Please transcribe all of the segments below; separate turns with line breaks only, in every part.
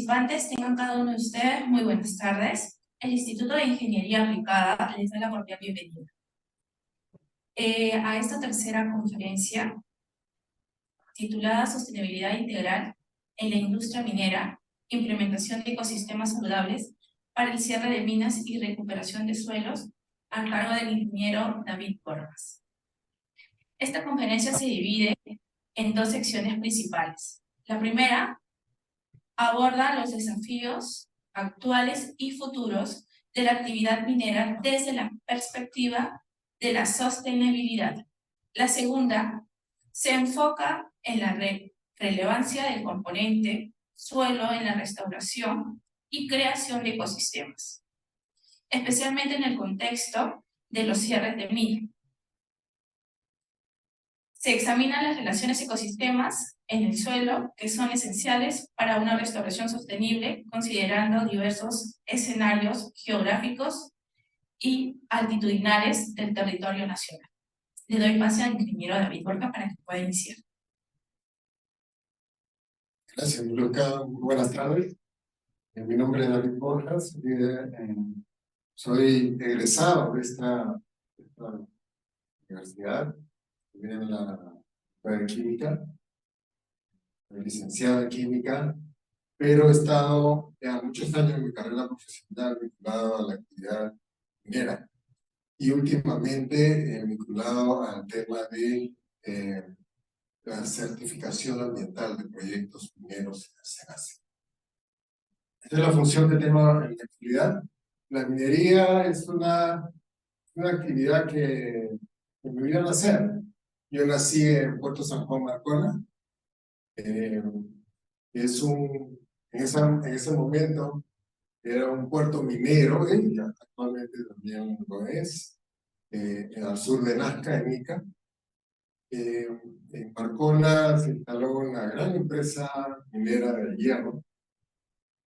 Participantes, tengan cada uno de ustedes muy buenas tardes. El Instituto de Ingeniería Aplicada les da la cordial bienvenida a esta tercera conferencia titulada Sostenibilidad Integral en la Industria Minera, Implementación de Ecosistemas Saludables para el cierre de minas y recuperación de suelos, a cargo del ingeniero David Borjas. Esta conferencia se divide en dos secciones principales. La primera aborda los desafíos actuales y futuros de la actividad minera desde la perspectiva de la sostenibilidad. La segunda se enfoca en la relevancia del componente suelo en la restauración y creación de ecosistemas, especialmente en el contexto de los cierres de mina. Se examinan las relaciones ecosistemas en el suelo que son esenciales para una restauración sostenible, considerando diversos escenarios geográficos y altitudinales del territorio nacional. Le doy pase al ingeniero David Borjas para que pueda iniciar.
Gracias, Luca. Buenas tardes. Mi nombre es David Borjas. Soy egresado de esta universidad. Estudié en la Facultad de Química. Soy licenciado en Química, pero he estado ya muchos años en mi carrera profesional vinculado a la actividad minera y últimamente vinculado al tema de la certificación ambiental de proyectos mineros en el SENACE. Esta es la función que tengo en la actividad. La minería es una actividad que me vino a nacer. Yo nací en Puerto San Juan, Marcona. En ese momento era un puerto minero, y actualmente también lo es, al sur de Nazca, en Ica. En Marcona se instaló una gran empresa minera de hierro,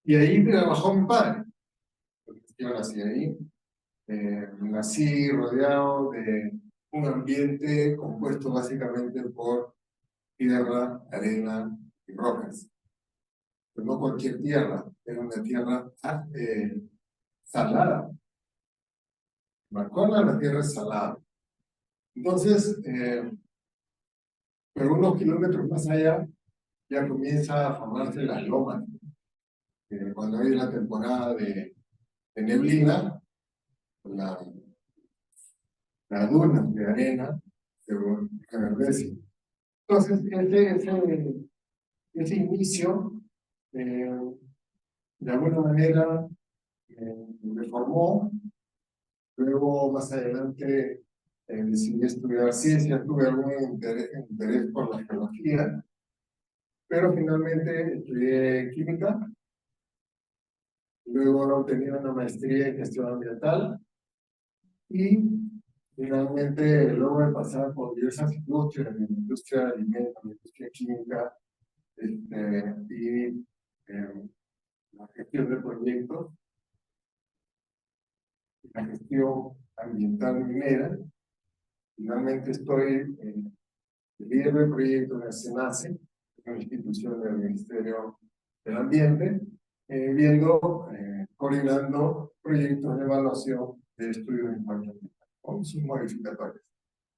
y ahí trabajó mi padre. Yo nací ahí. Nací rodeado de un ambiente compuesto básicamente por tierra, arena y rocas. Pero no cualquier tierra, era una tierra salada. Marcona, la tierra es salada. Entonces, pero unos kilómetros más allá, ya comienza a formarse las lomas. Cuando hay la temporada de neblina, la duna de arena se reverdece. Entonces, ese inicio, de alguna manera, me formó. Luego, más adelante, decidí estudiar ciencias, tuve algún interés por la geología, pero finalmente estudié química. Luego obtení una maestría en gestión ambiental y finalmente luego de pasar por diversas industrias, la industria de alimentos, la industria química y la gestión de proyectos, la gestión ambiental minera. Finalmente estoy líder de proyecto en el SENACE, una institución del Ministerio del Ambiente, coordinando proyectos de evaluación de estudios de impacto ambiental con sus modificatorios,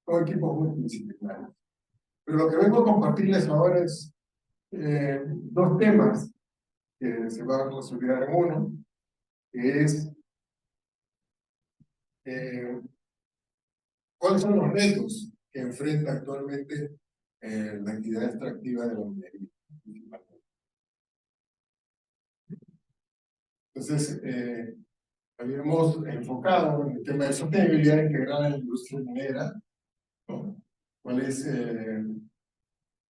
con equipos multidisciplinarios. Pero lo que vengo a compartirles ahora es dos temas que se van a consolidar en uno, que es cuáles son los retos que enfrenta actualmente la actividad extractiva de la minería. Entonces, habíamos enfocado en el tema de sostenibilidad integral en la industria minera, ¿no? ¿Cuáles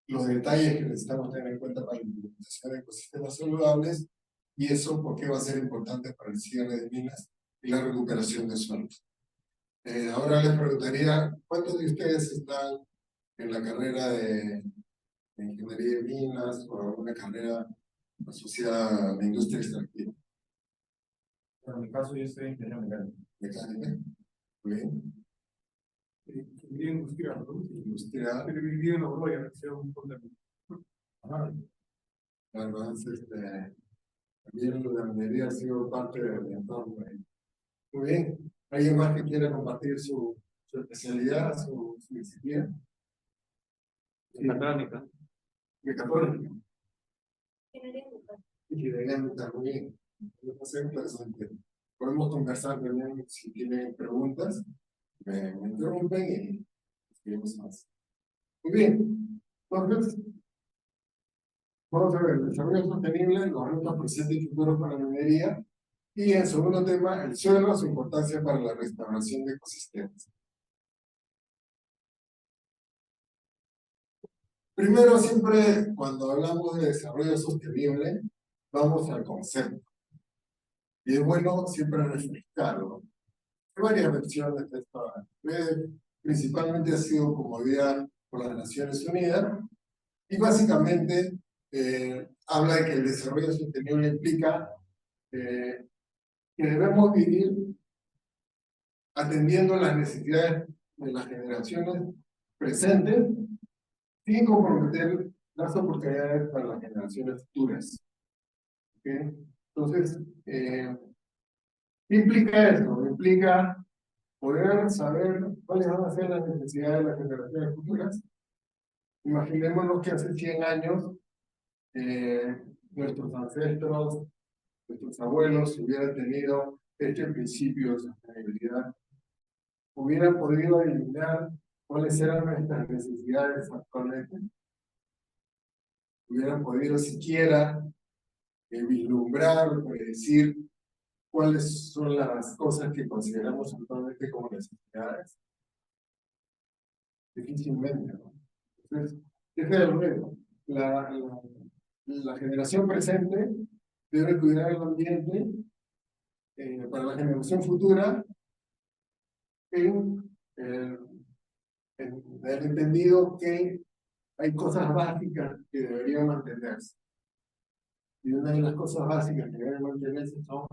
los detalles que necesitamos tener en cuenta para la implementación de ecosistemas saludables? Y eso, ¿por qué va a ser importante para el cierre de minas y la recuperación de suelos? Ahora les preguntaría, ¿cuántos de ustedes están en la carrera de ingeniería de minas o alguna carrera asociada a la industria extractiva?
En mi caso, yo estoy en ingeniería mecánica.
¿Mecánica? Muy bien.
Ingeniería industrial, ¿no?
Industrial.
Pero viví en Oroya, que sea un montón de...
Ajá. Claro, entonces, También la minería ha sido parte del entorno ahí. Muy bien. ¿Alguien más que quiera compartir su especialidad, su disciplina?
Mecatrónica.
Mecatrónica. Ingeniería mecánica, muy bien. Va a ser interesante. Podemos conversar también si tienen preguntas. Me interrumpen y escribimos más. Muy bien. Entonces, vamos a ver el desarrollo sostenible, los retos presentes y futuros para la minería. Y el segundo tema, el suelo, su importancia para la restauración de ecosistemas. Primero, siempre cuando hablamos de desarrollo sostenible, vamos al concepto. Y es bueno siempre refrescarlo. Hay varias versiones de esto. Principalmente ha sido promovida por las Naciones Unidas y básicamente habla de que el desarrollo sostenible implica que debemos vivir atendiendo las necesidades de las generaciones presentes sin comprometer las oportunidades para las generaciones futuras. ¿Okay? Entonces, ¿qué implica esto? Implica poder saber cuáles van a ser las necesidades de las generaciones futuras. Imaginémonos que hace 100 años nuestros ancestros, nuestros abuelos hubieran tenido este principio de sostenibilidad, hubieran podido eliminar cuáles eran nuestras necesidades actualmente, hubieran podido siquiera vislumbrar o predecir cuáles son las cosas que consideramos actualmente como necesidades. Difícilmente, ¿no? Entonces, ese es el reto. La generación presente debe cuidar el ambiente para la generación futura en el entendido que hay cosas básicas que deberían mantenerse. Y una de las cosas básicas que deben mantenerse son,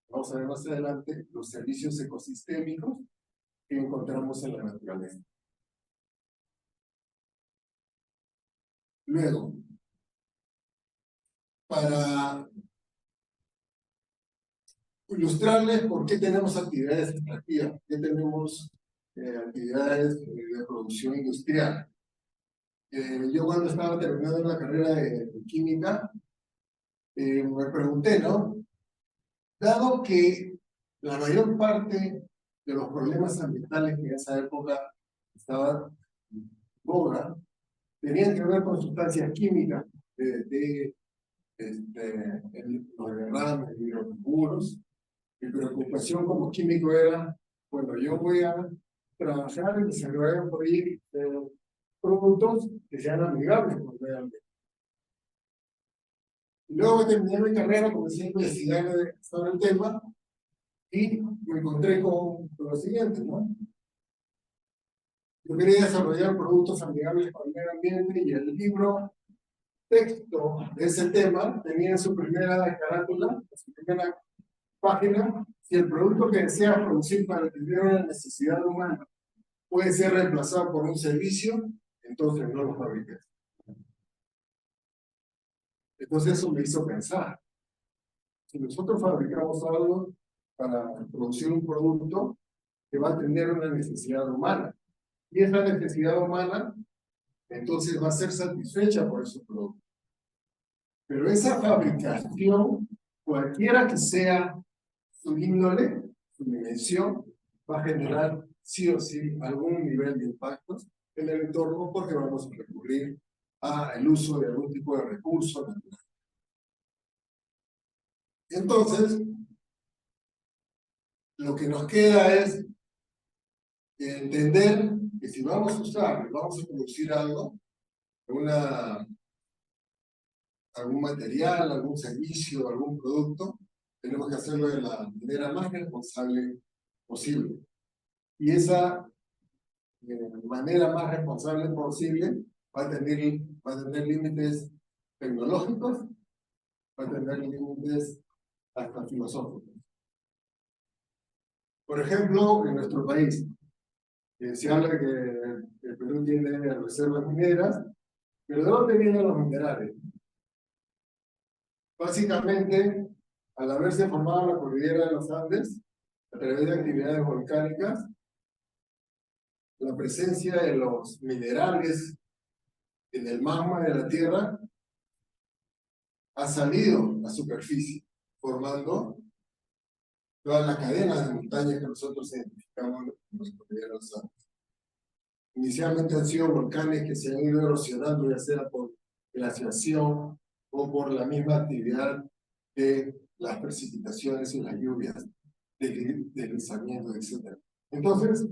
vamos a ver más adelante, los servicios ecosistémicos que encontramos en la naturaleza. Luego, para ilustrarles por qué tenemos actividades extractivas, por qué tenemos actividades de producción industrial. Yo cuando estaba terminando la carrera de química, me pregunté, ¿no? Dado que la mayor parte de los problemas ambientales que en esa época estaban en boga, tenían que ver con sustancias químicas los derrames, hidrocarburos. Mi preocupación como químico era, bueno, yo voy a trabajar en desarrollar productos que sean amigables con el medio ambiente. Y luego terminé mi carrera, comencé a investigar sobre el tema y me encontré con lo siguiente, ¿no? Yo quería desarrollar productos amigables con el medio ambiente y el libro texto de ese tema tenía en su primera carátula, en su primera página, si el producto que deseas producir para atender una necesidad humana puede ser reemplazado por un servicio, entonces no lo fabriques. Entonces eso me hizo pensar. Si nosotros fabricamos algo para producir un producto que va a atender una necesidad humana, y esa necesidad humana entonces va a ser satisfecha por ese producto. Pero esa fabricación, cualquiera que sea su índole, su dimensión, va a generar sí o sí algún nivel de impactos en el entorno porque vamos a recurrir al uso de algún tipo de recurso natural. Entonces, lo que nos queda es entender que si vamos a usar, vamos a producir algo, algún material, algún servicio, algún producto, tenemos que hacerlo de la manera más responsable posible. Y esa manera más responsable posible va a tener límites tecnológicos, va a tener límites hasta filosóficos. Por ejemplo, en nuestro país, se habla de que el Perú tiene reservas mineras, pero ¿de dónde vienen los minerales? Básicamente al haberse formado la cordillera de los Andes, a través de actividades volcánicas, la presencia de los minerales en el magma de la Tierra ha salido a superficie, formando toda la cadena de montañas que nosotros identificamos en los cordilleras de los Andes. Inicialmente han sido volcanes que se han ido erosionando, ya sea por glaciación o por la misma actividad de las precipitaciones y las lluvias, deslizamientos, etc. Entonces,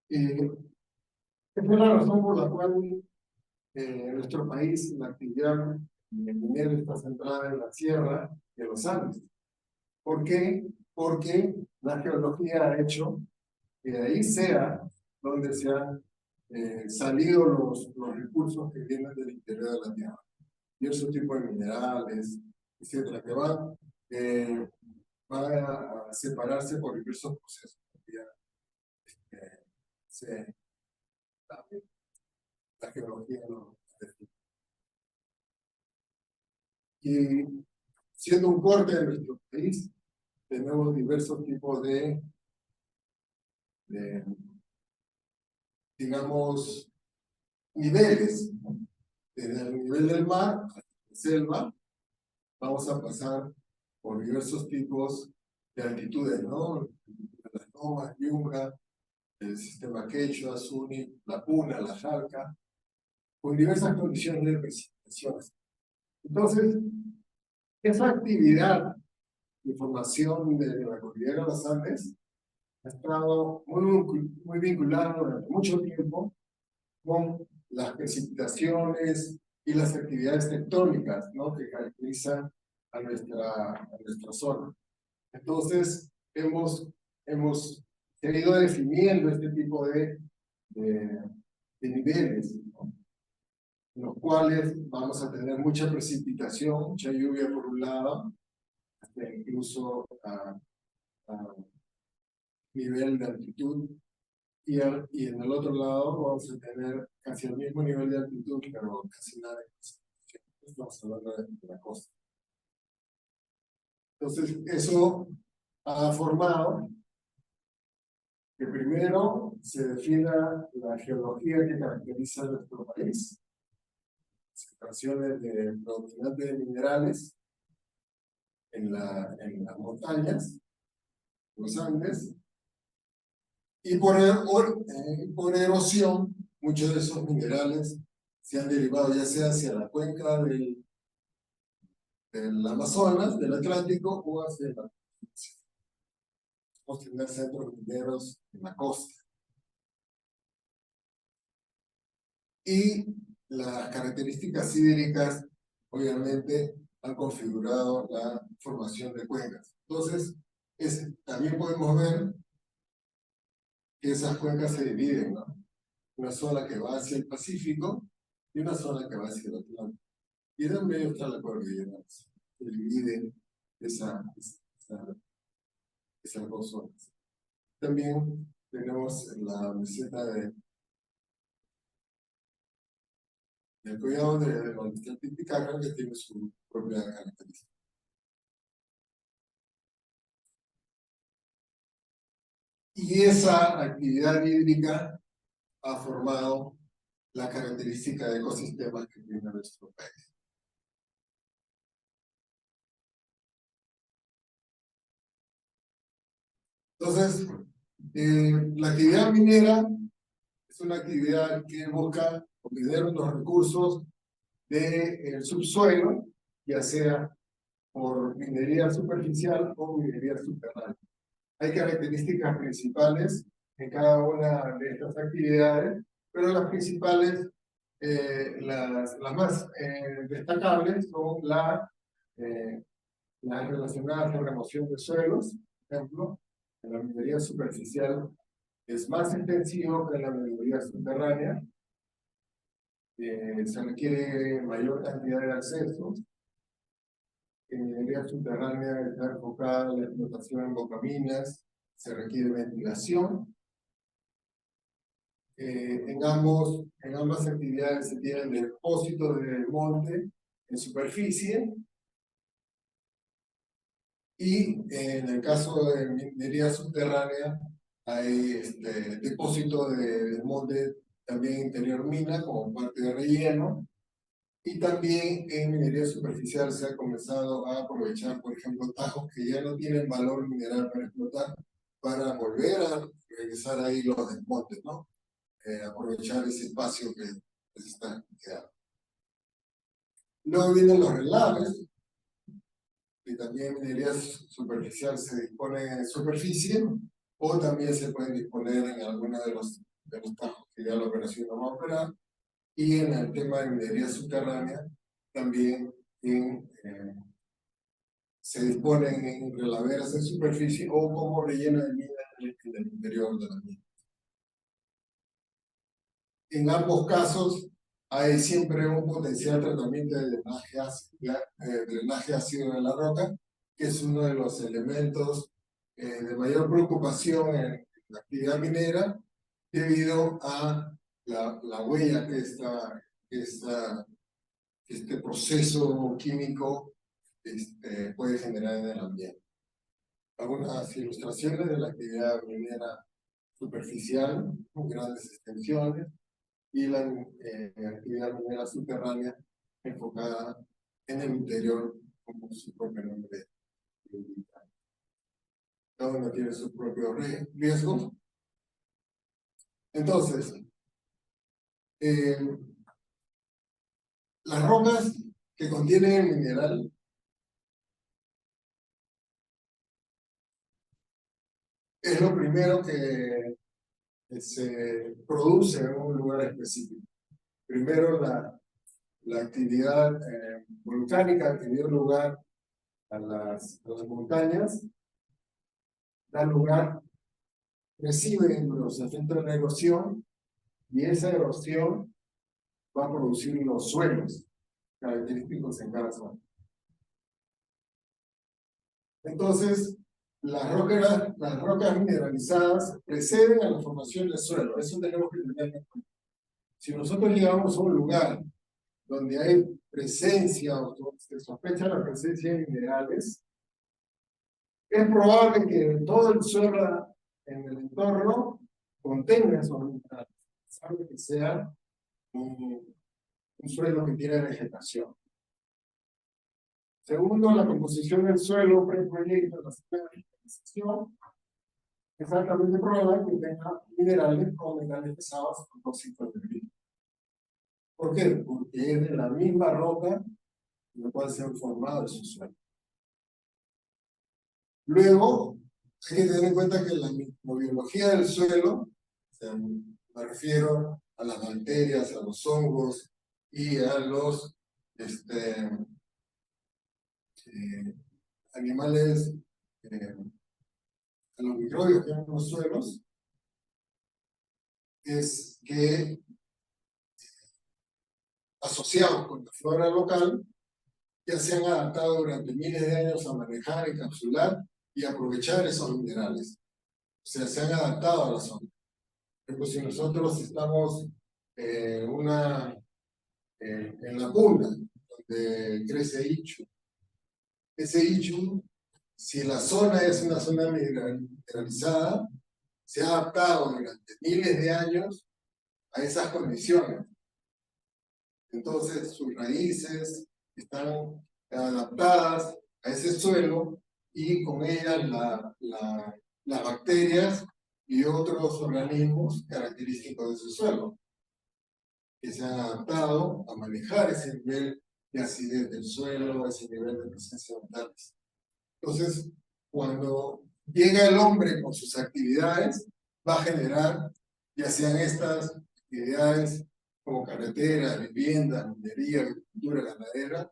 esa es la razón por la cual en nuestro país la actividad minera está centrada en la sierra de los Andes. ¿Por qué? Porque la geología ha hecho que de ahí sea donde se han salido los recursos que vienen del interior de la Tierra. Diversos tipos de minerales, etcétera, que van a separarse por diversos procesos. La geología lo define. Y siendo un corte de nuestro país, tenemos diversos tipos de digamos, niveles. Desde el nivel del mar hasta la selva, vamos a pasar por diversos tipos de altitudes, ¿no? Las lomas, Yunga, el sistema Quechua, Suni, la Puna, la Jalca, con diversas condiciones de precipitaciones. Entonces, esa actividad de formación de la cordillera de los Andes ha estado muy vinculada durante mucho tiempo con las precipitaciones y las actividades tectónicas, ¿no?, que caracterizan a nuestra zona. Entonces, hemos ido definiendo este tipo de niveles, ¿no?, en los cuales vamos a tener mucha precipitación, mucha lluvia por un lado, hasta incluso a nivel de altitud, y en el otro lado vamos a tener casi el mismo nivel de altitud, pero casi nada de precipitación. Estamos hablando de la costa. Entonces, eso ha formado que primero se defina la geología que caracteriza a nuestro país, situaciones de predominantes de minerales en las montañas, los Andes, y por erosión, muchos de esos minerales se han derivado ya sea hacia la cuenca del Amazonas, del Atlántico, o hacia la podemos tener centros mineros en la costa. Y las características hídricas, obviamente, han configurado la formación de cuencas. Entonces, también podemos ver que esas cuencas se dividen, ¿no? Una zona que va hacia el Pacífico y una zona que va hacia el Atlántico. Y en el medio está la cordillera, que divide esas dos zonas. También tenemos la meseta del Collado de la Titicaca, que tiene su propia característica. Y esa actividad hídrica ha formado la característica de ecosistemas que tiene nuestro país. Entonces, la actividad minera es una actividad que busca obtener los recursos del subsuelo, ya sea por minería superficial o minería subterránea. Hay características principales en cada una de estas actividades, pero las principales, las más destacables son las relacionadas a la remoción de suelos. Por ejemplo, en la minería superficial es más intensivo que en la minería subterránea. Se requiere mayor cantidad de accesos. En minería subterránea está enfocada la explotación en bocaminas, se requiere ventilación. En ambas actividades se tienen depósitos de monte en superficie Y en el caso de minería subterránea, hay depósito de desmonte también interior mina como parte de relleno. Y también en minería superficial se ha comenzado a aprovechar, por ejemplo, tajos que ya no tienen valor mineral para explotar, para volver a regresar ahí los desmontes, ¿no? Aprovechar ese espacio que se está quedando. Luego vienen los relaves, y también minería superficial se dispone en superficie, o también se pueden disponer en alguno de los tajos que ya la operación no va a operar. Y en el tema de minería subterránea, también se disponen en relaveras en superficie o como relleno de mina en el interior de la mina. En ambos casos hay siempre un potencial tratamiento de drenaje ácido de la roca, que es uno de los elementos de mayor preocupación en la actividad minera, debido a la huella que este proceso químico puede generar en el ambiente. Algunas ilustraciones de la actividad minera superficial, con grandes extensiones, y la actividad minera subterránea enfocada en el interior, como su propio nombre indica. Cada uno tiene sus propios riesgos. Entonces, las rocas que contienen el mineral es lo primero que se produce en un lugar específico. Primero, la actividad volcánica que dio lugar a las montañas, da lugar, recibe los efectos de la erosión, y esa erosión va a producir los suelos característicos en cada zona. Entonces, las rocas mineralizadas preceden a la formación del suelo. Eso tenemos que tener en cuenta. Si nosotros llegamos a un lugar donde hay presencia o se sospecha la presencia de minerales, es probable que todo el suelo en el entorno contenga esos minerales, salvo que sea un suelo que tiene vegetación. Segundo, la composición del suelo pre-proyecto, la mineralización, es altamente probable que tenga minerales como metales pesados con tóxicos de vidrio. ¿Por qué? Porque es de la misma roca en la cual se han formado esos suelos. Luego, hay que tener en cuenta que la microbiología del suelo, o sea, me refiero a las bacterias, a los hongos y a los animales, a los microbios que hay en los suelos, es que asociados con la flora local, ya se han adaptado durante miles de años a manejar, encapsular y aprovechar esos minerales. O sea, se han adaptado a la zona. Por ejemplo, si nosotros estamos en la puna, donde crece ichu, ese ichu, si la zona es una zona mineralizada, se ha adaptado durante miles de años a esas condiciones. Entonces, sus raíces están adaptadas a ese suelo, y con ellas las bacterias y otros organismos característicos de ese suelo, que se han adaptado a manejar ese nivel de acidez del suelo, ese nivel de presencia de metales. Entonces, cuando llega el hombre con sus actividades, va a generar, ya sean estas actividades como carreteras, viviendas, minería, agricultura, ganadera,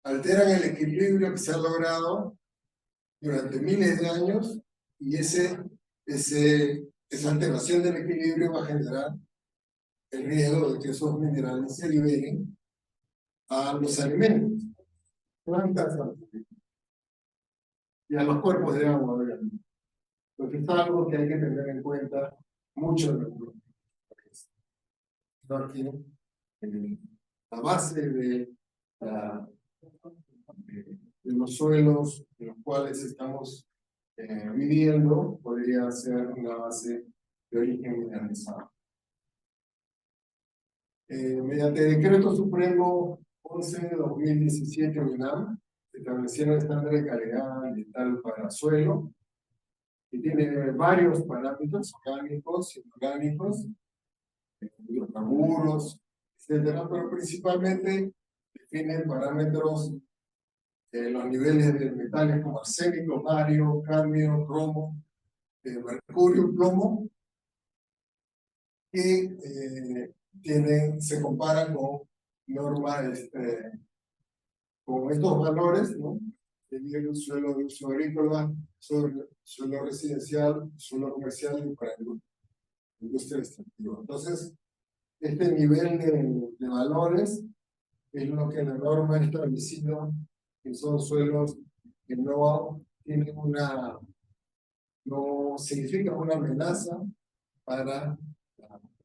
alteran el equilibrio que se ha logrado durante miles de años, y esa alteración del equilibrio va a generar el riesgo de que esos minerales se liberen a los alimentos, plantas y a los cuerpos de agua, obviamente. Porque es algo que hay que tener en cuenta mucho en nuestro país. Porque la base de los suelos, de los cuales estamos viviendo podría ser una base de origen mineralizado. Mediante Decreto Supremo 11/2017 UNAM, se establecieron estándares de calidad ambiental para suelo, que tiene varios parámetros orgánicos, inorgánicos, hidrocarburos, etcétera, pero principalmente define parámetros de los niveles de metales como arsénico, bario, cadmio, cromo, mercurio, plomo, que se comparan con normas, con estos valores, ¿no? El suelo de uso agrícola, suelo residencial, suelo comercial y para industria extractiva. Entonces, este nivel de valores es lo que la norma ha establecido, que son suelos que no tienen no significan una amenaza para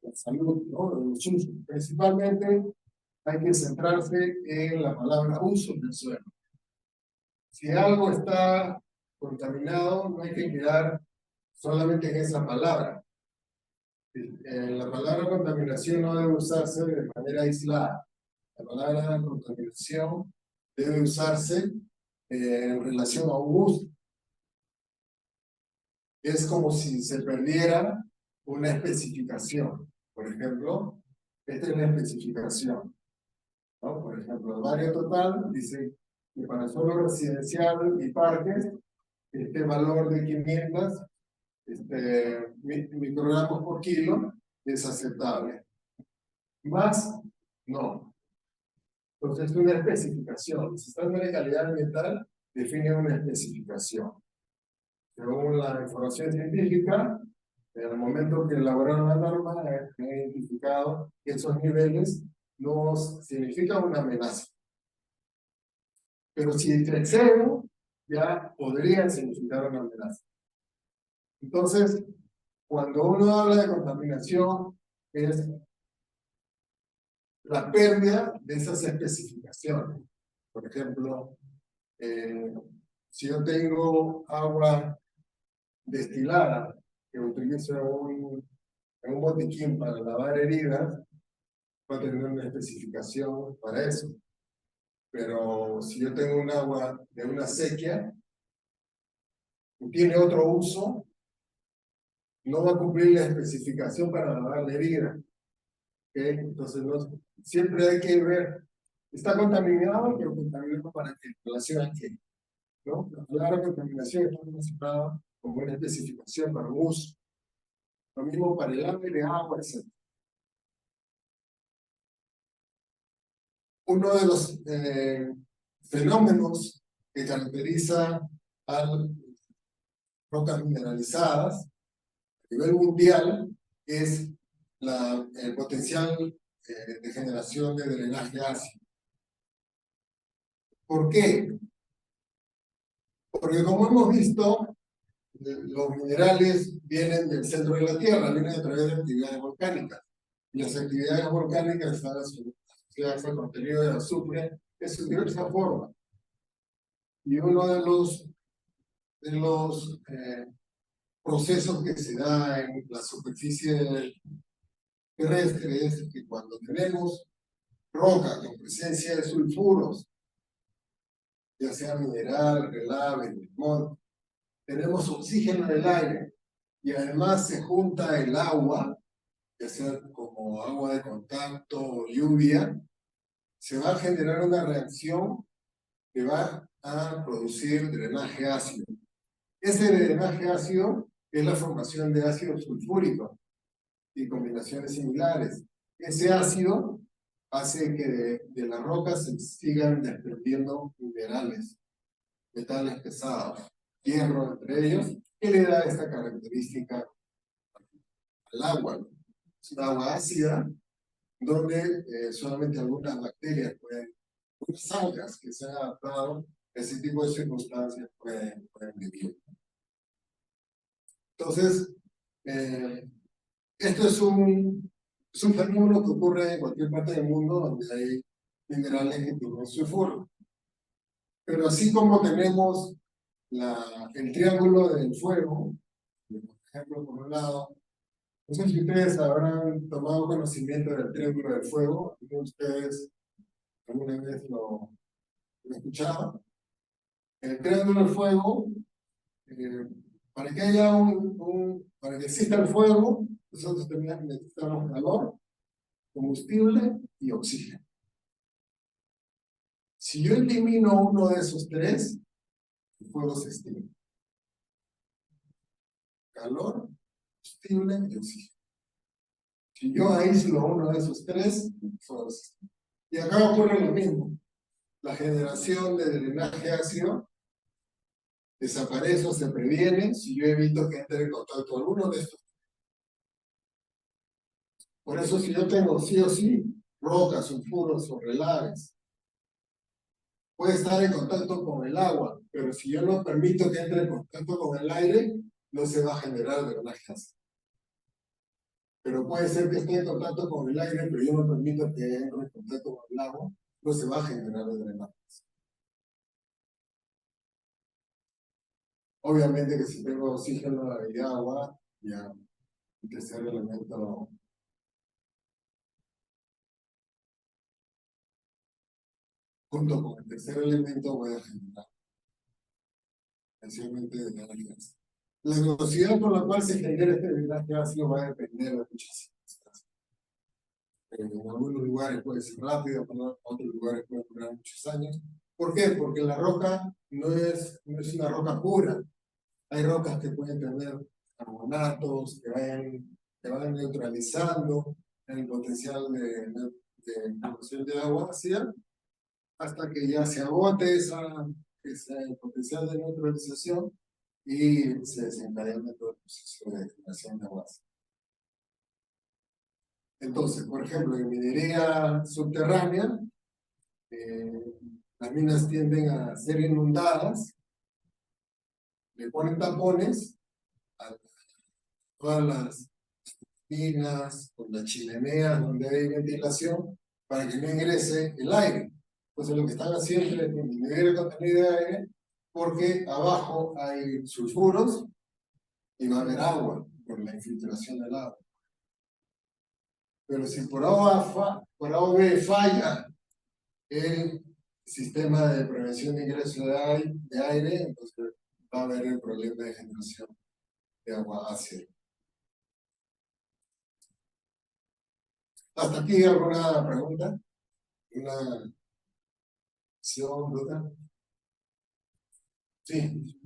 la salud, ¿no? De los usos. Principalmente hay que centrarse en la palabra uso del suelo. Si algo está contaminado, no hay que quedar solamente en esa palabra. La palabra contaminación no debe usarse de manera aislada. La palabra contaminación debe usarse en relación a un uso. Es como si se perdiera una especificación. Por ejemplo, esta es la especificación, ¿no? Por ejemplo, el barrio total dice que para suelo residencial y parques, este valor de 500 microgramos por kilo es aceptable. Más, no. Entonces, es una especificación. El estándar de calidad ambiental define una especificación. Según la información científica, en el momento que elaboraron la norma, han identificado que esos niveles no significan una amenaza. Pero si se exceden, ya podrían significar una amenaza. Entonces, cuando uno habla de contaminación, es la pérdida de esas especificaciones. Por ejemplo, si yo tengo agua destilada que utilizo en un botiquín para lavar heridas, va a tener una especificación para eso. Pero si yo tengo un agua de una sequía y tiene otro uso, no va a cumplir la especificación para lavar la herida. ¿Okay? Entonces, siempre hay que ver, está contaminado, pero contaminado para qué, en relación a qué, ¿no? La palabra contaminación está relacionada con una especificación para un uso. Lo mismo para el aire, agua, etc. Uno de los fenómenos que caracteriza a las rocas mineralizadas a nivel mundial es el potencial de generación de drenaje ácido. ¿Por qué? Porque como hemos visto, los minerales vienen del centro de la Tierra, vienen a través de actividades volcánicas. Y las actividades volcánicas están asociadas al contenido de azufre en su diversa forma. Y uno de los procesos que se da en la superficie terrestre es que cuando tenemos roca con presencia de sulfuros, ya sea mineral, relave, limón, tenemos oxígeno en el aire y además se junta el agua, ya sea como agua de contacto o lluvia, se va a generar una reacción que va a producir drenaje ácido. Ese drenaje ácido es la formación de ácido sulfúrico y combinaciones similares. Ese ácido hace que de las rocas se sigan desprendiendo minerales, metales pesados, hierro entre ellos, que le da esta característica al agua. Es un agua ácida, donde solamente algunas bacterias unas algas que se han adaptado a ese tipo de circunstancias pueden vivir. Entonces, esto es un fenómeno que ocurre en cualquier parte del mundo donde hay minerales que tienen sulfuro. Pero así como tenemos el triángulo del fuego, por ejemplo, por un lado, no sé si ustedes habrán tomado conocimiento del triángulo del fuego, ¿algunos de ustedes alguna vez lo escucharon? El triángulo del fuego, eh, para que haya para que exista el fuego, nosotros necesitamos calor, combustible y oxígeno. Si yo elimino uno de esos tres, el fuego se extingue. Calor, combustible y oxígeno. Si yo aíslo uno de esos tres, el fuego se extingue. Y acá ocurre lo mismo. La generación de drenaje ácido desaparece o se previene si yo evito que entre en contacto alguno de estos. Por eso, si yo tengo sí o sí rocas, sulfuros o relaves, puede estar en contacto con el agua, pero si yo no permito que entre en contacto con el aire, no se va a generar drenaje ácido. Pero puede ser que esté en contacto con el aire, pero yo no permito que entre en contacto con el agua, no se va a generar drenaje ácido. Obviamente que si tengo oxígeno y agua, ya el tercer elemento junto con el tercer elemento voy a generar esencialmente drenaje ácido. La velocidad con la cual se genera este drenaje ácido va a depender de muchas circunstancias. En algunos lugares puede ser rápido, en otros lugares puede durar muchos años. ¿Por qué? Porque la roca no es una roca pura. Hay rocas que pueden tener carbonatos que van neutralizando el potencial de producción de agua ácida hasta que ya se agote ese potencial de neutralización y se desencadena todo el proceso de generación de agua ácida. Entonces, por ejemplo, en minería subterránea, las minas tienden a ser inundadas, le ponen tapones a todas las minas, con las chimeneas donde hay ventilación, para que no ingrese el aire. Entonces lo que están haciendo es disminuir el contenido de aire, porque abajo hay sulfuros y va a haber agua por la infiltración del agua. Pero si por A o B falla el sistema de prevención de ingreso de aire, entonces va a haber el problema de generación de agua ácida. ¿Hasta aquí alguna pregunta? ¿Una opción, duda? Sí.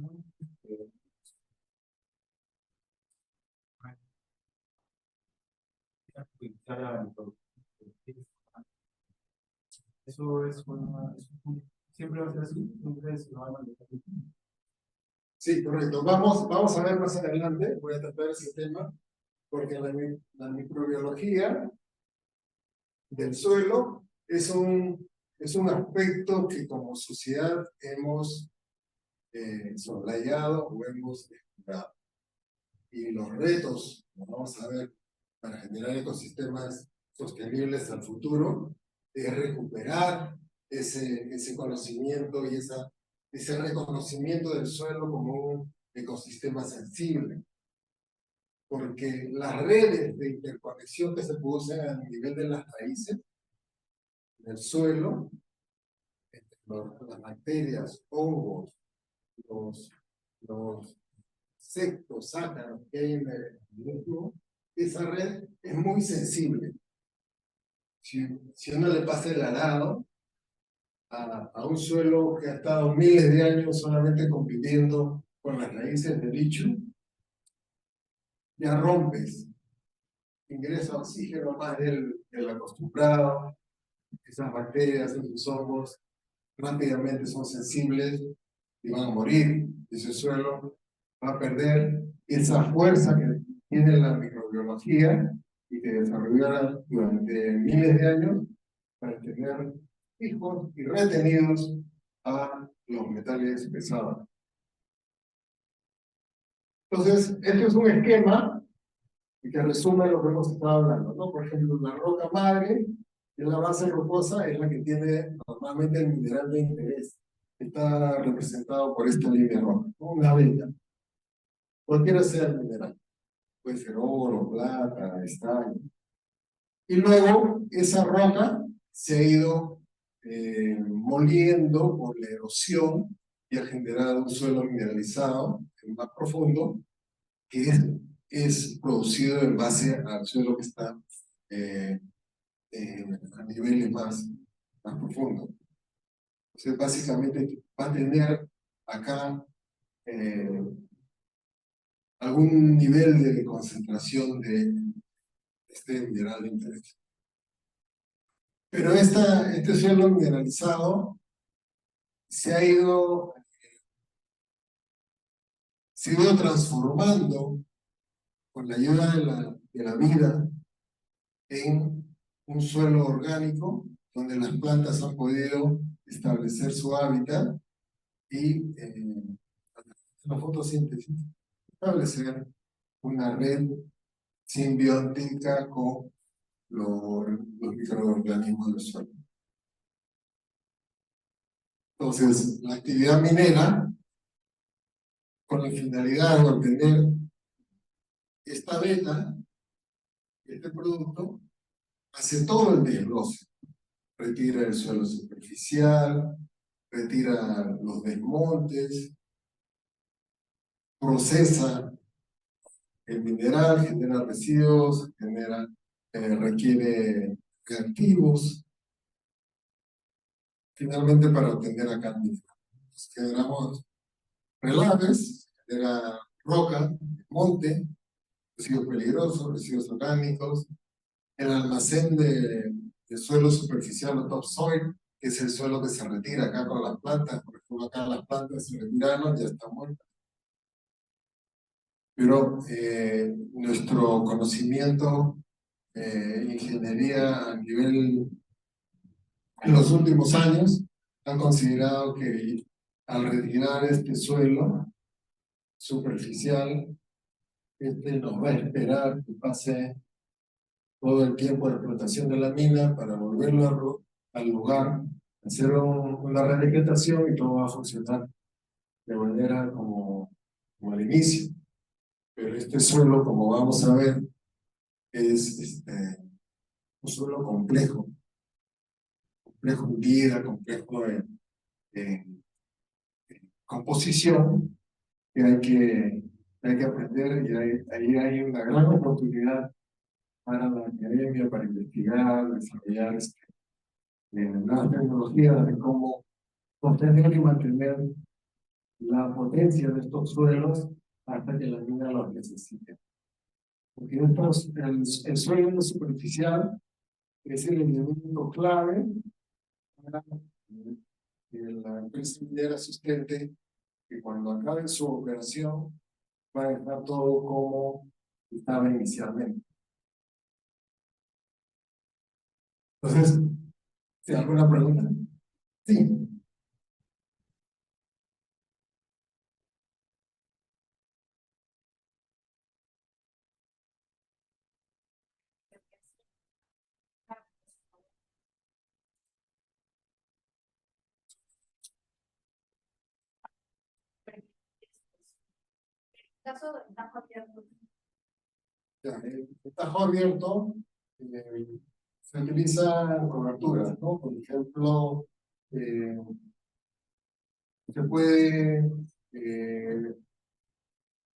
Eso es siempre va a ser así,
Sí, correcto. Vamos a ver más adelante, voy a tratar ese tema, porque la microbiología del suelo es un aspecto que como sociedad hemos soslayado o hemos explorado. Y los retos, como vamos a ver, para generar ecosistemas sostenibles al futuro, es recuperar ese conocimiento y ese reconocimiento del suelo como un ecosistema sensible. Porque las redes de interconexión que se producen a nivel de las raíces del suelo, entre las bacterias, hongos, los insectos, ácaros que hay en el mismo, esa red es muy sensible. Si uno le pasa el arado a un suelo que ha estado miles de años solamente compitiendo con las raíces del lichu, ya rompes, ingresa oxígeno más del acostumbrado, esas bacterias, esos hongos rápidamente son sensibles y van a morir. Ese suelo va a perder esa fuerza que tiene la microbiología y que desarrollaron durante miles de años para tener hijos y retenidos a los metales pesados. Entonces, este es un esquema que resume lo que hemos estado hablando, ¿no? Por ejemplo, la roca madre, que es la base rocosa, es la que tiene normalmente el mineral de interés. está representado por esta línea roja, ¿no? Una vela, cualquiera sea el mineral, puede ser oro, plata, estaño. Y luego esa roca se ha ido moliendo por la erosión y ha generado un suelo mineralizado más profundo que es producido en base al suelo que está eh, a niveles más profundos. Entonces, básicamente va a tener acá algún nivel de concentración de este mineral de interés. Pero este suelo mineralizado se ha ido transformando con la ayuda de la vida en un suelo orgánico donde las plantas han podido establecer su hábitat y la fotosíntesis establecer una red simbiótica con los microorganismos del suelo. Entonces, la actividad minera, con la finalidad de obtener esta beta, este producto, hace todo el desglose. Retira el suelo superficial, retira los desmontes, procesa el mineral, genera residuos, requiere reactivos, finalmente para obtener acá el mineral. Generamos relaves, genera roca, monte, residuos peligrosos, residuos orgánicos, el almacén de suelo superficial o topsoil, que es el suelo que se retira acá con las plantas. Por ejemplo, acá las plantas se retiraron, ya están muertas. Pero nuestro conocimiento, ingeniería a nivel, en los últimos años, han considerado que al retirar este suelo superficial, nos va a esperar que pase todo el tiempo de explotación de la mina para volverlo al lugar, hacer una revegetación y todo va a funcionar de manera como al inicio. Pero este suelo, como vamos a ver, es un suelo complejo en vida, complejo en composición, que hay que aprender, y ahí hay una gran oportunidad para la academia, para investigar, desarrollar nuevas tecnologías de cómo obtener y mantener la potencia de estos suelos hasta que la mina los necesite. Porque el suelo superficial es el elemento clave para que la empresa minera sustente que cuando acabe su operación va a estar todo como estaba inicialmente. Entonces, ¿hay alguna pregunta? Sí.
Caso de tajo abierto.
Ya, el tajo abierto se utiliza en coberturas, ¿no? Por ejemplo, se puede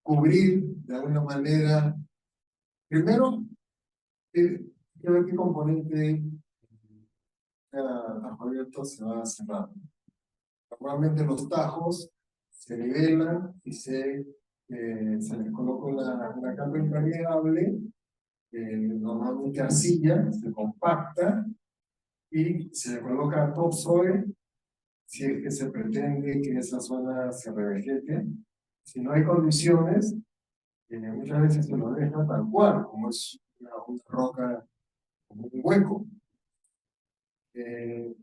cubrir de alguna manera. Primero, hay que ver qué componente cada tajo abierto se va a cerrar. Normalmente los tajos se nivelan y se les coloca una capa impermeable, normalmente arcilla, se compacta y se le coloca topsoil si es que se pretende que esa zona se revegete. Si no hay condiciones, muchas veces se lo deja tal cual, como es una roca, como un hueco.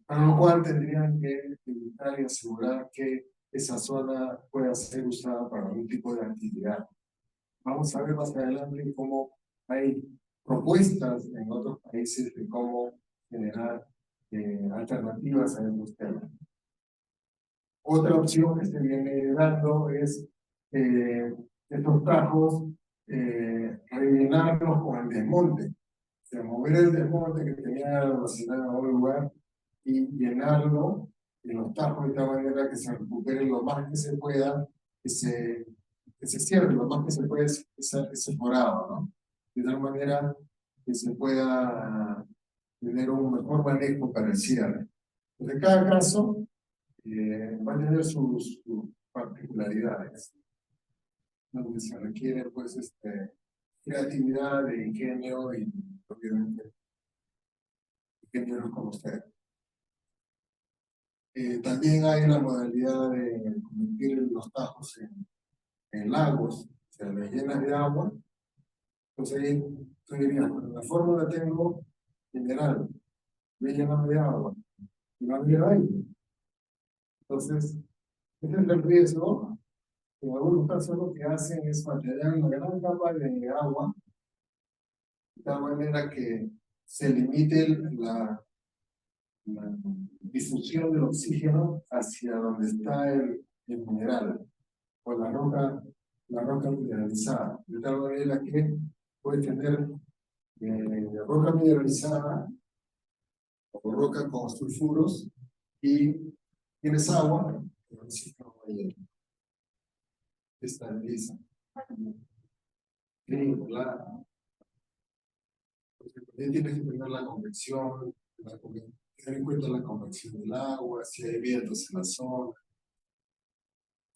Para lo cual tendrían que evitar y asegurar que esa zona pueda ser usada para algún tipo de actividad. Vamos a ver más adelante cómo hay propuestas en otros países de cómo generar alternativas a estos temas. Otra opción que se viene dando es estos tajos, rellenarlos con el desmonte. O sea, mover el desmonte que tenía almacenado en un lugar y llenarlo en los tajos de tal manera que se recupere lo más que se pueda, que se cierre lo más que se puede ese forado, ¿no? De tal manera que se pueda tener un mejor manejo para el cierre. Entonces, cada caso va a tener sus particularidades, donde se requiere, pues, creatividad, de ingenio y, obviamente, ingenieros como usted. También hay la modalidad de convertir los tajos en lagos, o sea, de llenas de agua. Entonces, ahí tú dirías, bueno, la fórmula tengo mineral, me lleno de agua, y va a haber aire. Entonces, este es el riesgo. En algunos casos lo que hacen es mantener una gran capa de agua, de tal manera que se limite la difusión del oxígeno hacia donde está el mineral o la roca mineralizada, de tal manera que puede tener roca mineralizada o roca con sulfuros y tienes agua, pero el oxígeno va a ir, estabiliza. Sí, claro. También tienes que tener la convección, tener en cuenta la convección del agua, si hay vientos en la zona.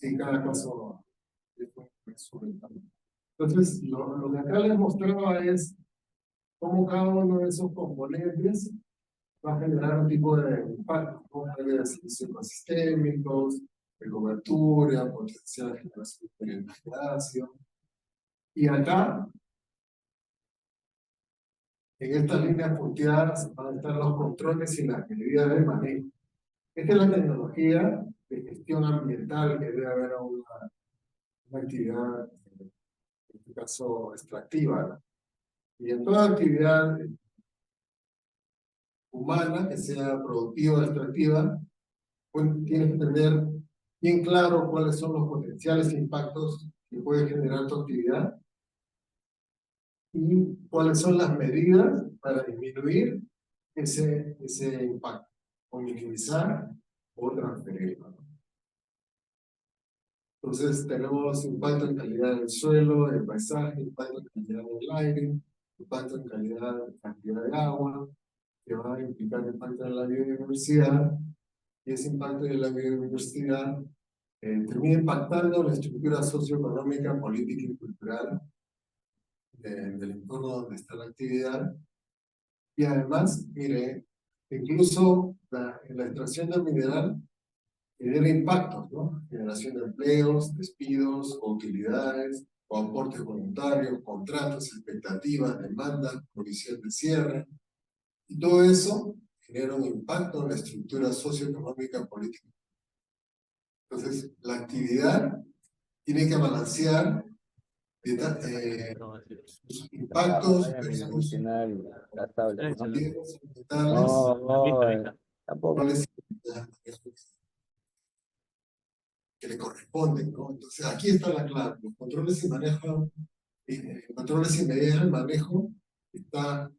En cada caso, entonces, lo que acá les mostraba es cómo cada uno de esos componentes va a generar un tipo de impacto, como de servicios ecosistémicos, de cobertura, potencial de generación de energía. Y acá, en estas líneas punteadas, van a estar los controles y las medidas de manejo. Esta es la tecnología de gestión ambiental que debe haber una actividad, en este caso, extractiva. Y en toda actividad humana que sea productiva o extractiva, pues tienes que tener bien claro cuáles son los potenciales impactos que puede generar tu actividad y cuáles son las medidas para disminuir ese impacto, o minimizar o transferirlo. Entonces tenemos impacto en calidad del suelo, del paisaje, impacto en calidad del aire, impacto en cantidad de agua, que va a implicar impacto en la biodiversidad, y ese impacto de la biodiversidad termina impactando la estructura socioeconómica, política y cultural del entorno donde está la actividad. Y además, mire, incluso en la extracción del mineral genera impactos, ¿no? Generación de empleos, despidos, o utilidades, o aportes voluntarios, contratos, expectativas, demandas, provisión de cierre. Y todo eso genera un impacto en la estructura socioeconómica política. Entonces, la actividad tiene que balancear sus impactos versus objetivos ambientales, cuáles que le corresponden, ¿no? Entonces, aquí está la clave. Los controles y manejo, controles y medidas del manejo, está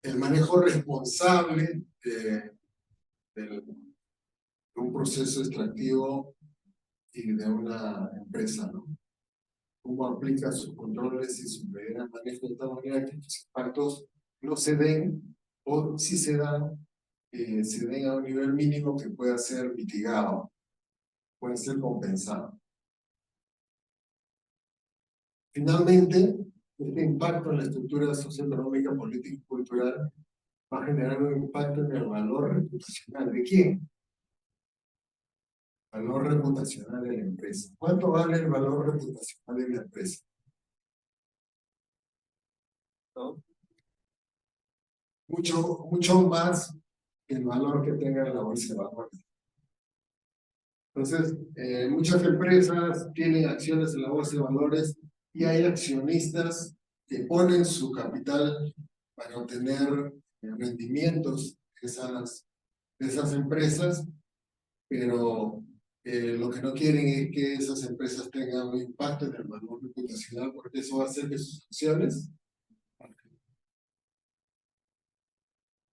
el manejo responsable de un proceso extractivo y de una empresa, ¿no? Cómo aplica sus controles y sus medidas de manejo de tal manera que estos impactos no se den, o si se dan, se den a un nivel mínimo que pueda ser mitigado, puede ser compensado. Finalmente, este impacto en la estructura socioeconómica, política y cultural va a generar un impacto en el valor reputacional. ¿De quién? Valor reputacional de la empresa. ¿Cuánto vale el valor reputacional de la empresa? ¿No? Mucho más que el valor que tenga la bolsa de valores. Entonces, muchas empresas tienen acciones en la bolsa de valores y hay accionistas que ponen su capital para obtener rendimientos de esas de esas empresas, pero lo que no quieren es que esas empresas tengan un impacto en el valor reputacional, porque eso va a hacer que sus acciones.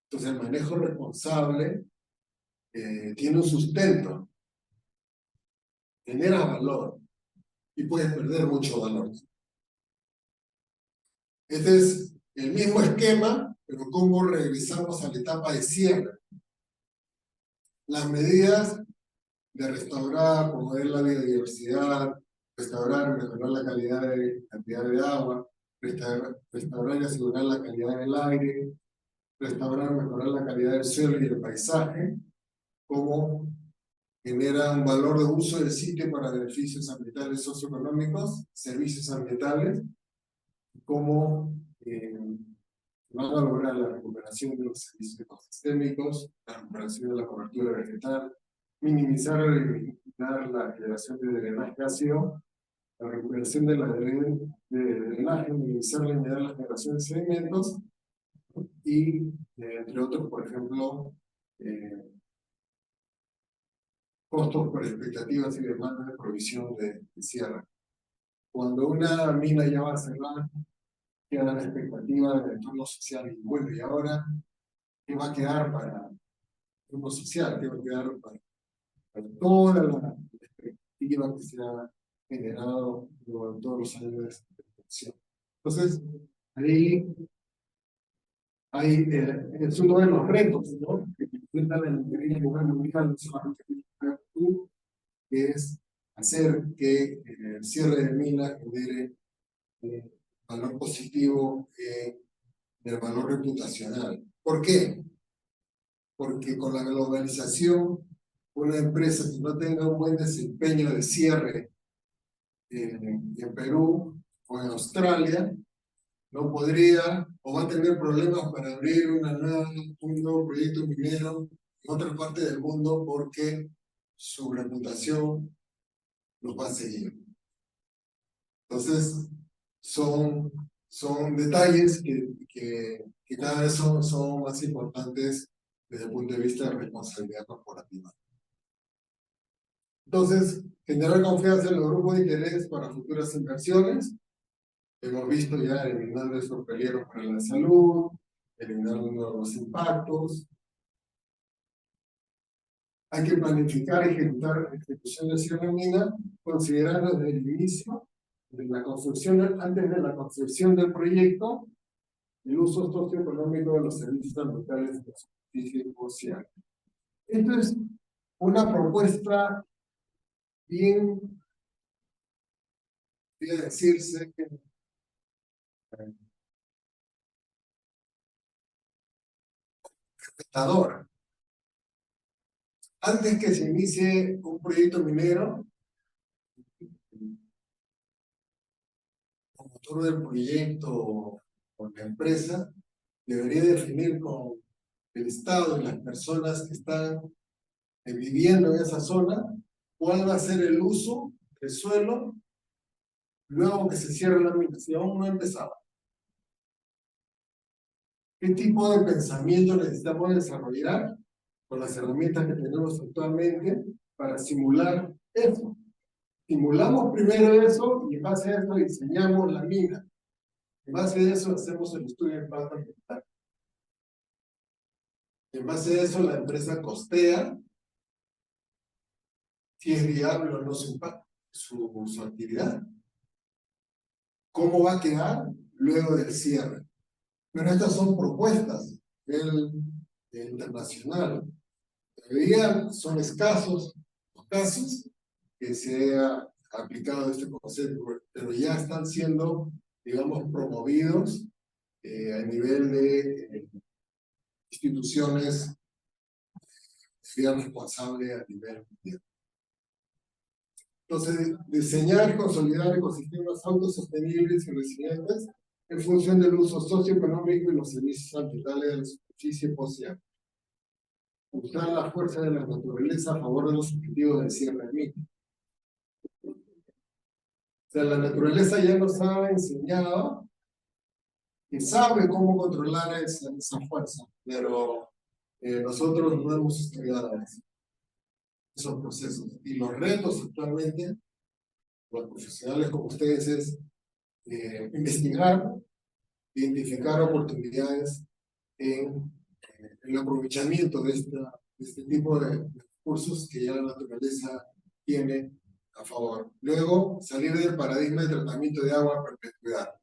Entonces, el manejo responsable tiene un sustento, genera valor y puedes perder mucho valor. Este es el mismo esquema, pero cómo regresamos a la etapa de cierre. Las medidas de restaurar, promover la biodiversidad, restaurar, mejorar la cantidad de agua, restaurar y asegurar la calidad del aire, restaurar, mejorar la calidad del suelo y del paisaje, como genera un valor de uso del sitio para beneficios ambientales socioeconómicos, servicios ambientales, como van a lograr la recuperación de los servicios ecosistémicos, la recuperación de la cobertura vegetal, minimizar o eliminar la generación de drenaje ácido, la recuperación de la de drenaje, minimizar o eliminar la generación de sedimentos, y entre otros, por ejemplo, costos por expectativas y demandas de provisión de cierre. Cuando una mina ya va a cerrar, queda la expectativa del entorno social, y bueno, y ahora, ¿qué va a quedar para el entorno social? ¿Qué va a quedar para toda la expectativa que se ha generado durante todos los años de producción? Entonces, ahí es uno de los retos, ¿no?, que enfrenta la ingeniería mundial, no solamente que es hacer que el cierre de mina genere valor positivo del valor reputacional. ¿Por qué? Porque con la globalización, una empresa que no tenga un buen desempeño de cierre en Perú o en Australia, no podría o va a tener problemas para abrir un nuevo proyecto minero en otra parte del mundo, porque su reputación los va a seguir. Entonces, son detalles que cada vez son más importantes desde el punto de vista de responsabilidad corporativa. Entonces, generar confianza en los grupos de interés para futuras inversiones. Hemos visto ya eliminando esos peligros para la salud, eliminando los impactos. Hay que planificar y ejecutar ejecución de cierre de mina, considerando desde el inicio de la construcción, antes de la concepción del proyecto, el uso socioeconómico de los servicios ambientales de la superficie social. Esto es una propuesta bien, podría decirse, respetadora. Antes que se inicie un proyecto minero, el promotor del proyecto o la empresa debería definir con el Estado y las personas que están viviendo en esa zona cuál va a ser el uso del suelo luego que se cierre la mina, si aún no ha empezado. ¿Qué tipo de pensamiento necesitamos desarrollar con las herramientas que tenemos actualmente para simular eso? Simulamos primero eso y en base a eso diseñamos la mina. En base a eso hacemos el estudio de impacto ambiental. En base a eso la empresa costea si es viable o no su actividad. ¿Cómo va a quedar luego del cierre? Pero estas son propuestas del internacional. Todavía son escasos los casos que se ha aplicado este concepto, pero ya están siendo, digamos, promovidos a nivel de instituciones de responsable a nivel mundial. Entonces, diseñar y consolidar ecosistemas autosostenibles y resilientes en función del uso socioeconómico y los servicios ambientales de la superficie oceánica. Usar la fuerza de la naturaleza a favor de los objetivos del cierre de mina. O sea, la naturaleza ya nos ha enseñado que sabe cómo controlar esa fuerza, pero nosotros no hemos estudiado esos procesos. Y los retos actualmente, los profesionales como ustedes, es investigar, identificar oportunidades en el aprovechamiento de este tipo de recursos que ya la naturaleza tiene a favor. Luego, salir del paradigma de tratamiento de agua a perpetuidad.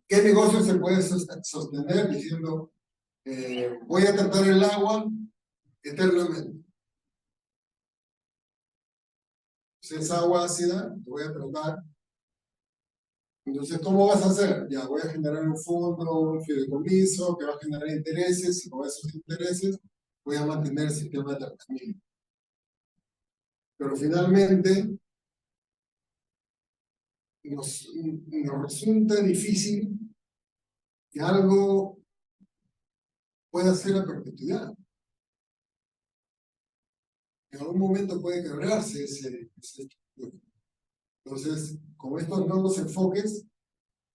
¿Qué negocio se puede sostener diciendo voy a tratar el agua eternamente? Si es agua ácida, lo voy a tratar. Entonces, ¿cómo vas a hacer? Ya, voy a generar un fondo, un fideicomiso que va a generar intereses, y con esos intereses voy a mantener el sistema de tratamiento. Pero finalmente, nos resulta difícil que algo pueda ser a perpetuidad. En algún momento puede quebrarse ese estructura. Entonces, con estos nuevos enfoques,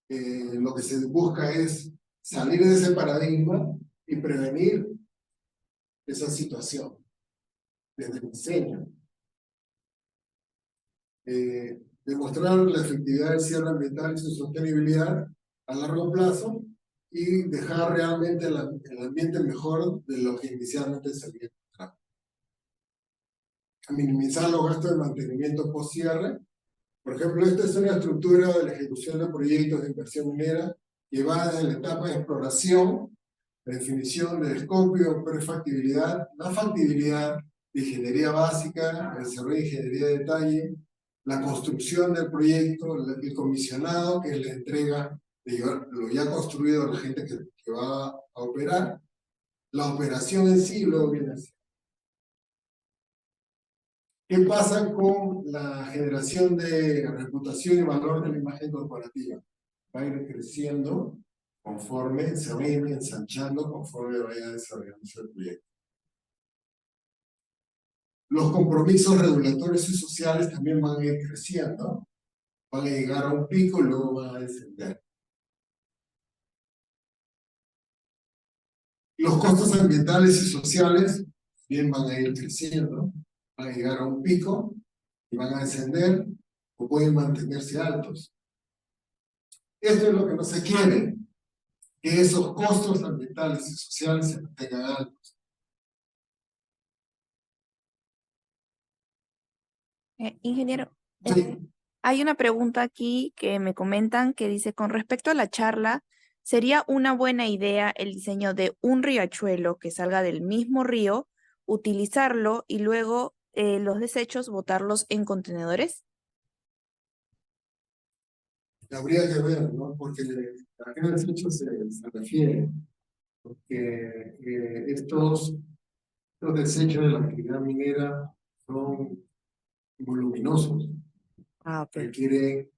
lo que se busca es salir de ese paradigma y prevenir esa situación desde el diseño. Demostrar la efectividad del cierre ambiental y su sostenibilidad a largo plazo y dejar realmente el ambiente mejor de lo que inicialmente se había encontrado. Minimizar los gastos de mantenimiento post-cierre. Por ejemplo, esta es una estructura de la ejecución de proyectos de inversión minera llevada en la etapa de exploración, la definición del escopio, prefactibilidad, la factibilidad, de ingeniería básica, el desarrollo de ingeniería de detalle, la construcción del proyecto, el comisionado, que es la entrega de llevar lo ya construido a la gente que va a operar, la operación en sí, luego viene así. ¿Qué pasa con la generación de reputación y valor de la imagen corporativa? Va a ir creciendo conforme se va a ir ensanchando, conforme vaya desarrollándose el proyecto. Los compromisos regulatorios y sociales también van a ir creciendo, van a llegar a un pico y luego van a descender. Los costos ambientales y sociales también van a ir creciendo, van a llegar a un pico y van a descender o pueden mantenerse altos. Esto es lo que no se quiere, que esos costos ambientales y sociales se mantengan altos.
Ingeniero,
Sí.
hay una pregunta aquí que me comentan que dice, con respecto a la charla, ¿sería una buena idea el diseño de un riachuelo que salga del mismo río, utilizarlo y luego los desechos botarlos en contenedores?
Habría que ver, ¿no? Porque a qué desecho se refiere. Porque estos desechos de la actividad minera son voluminosos,
Ah, ok.
requieren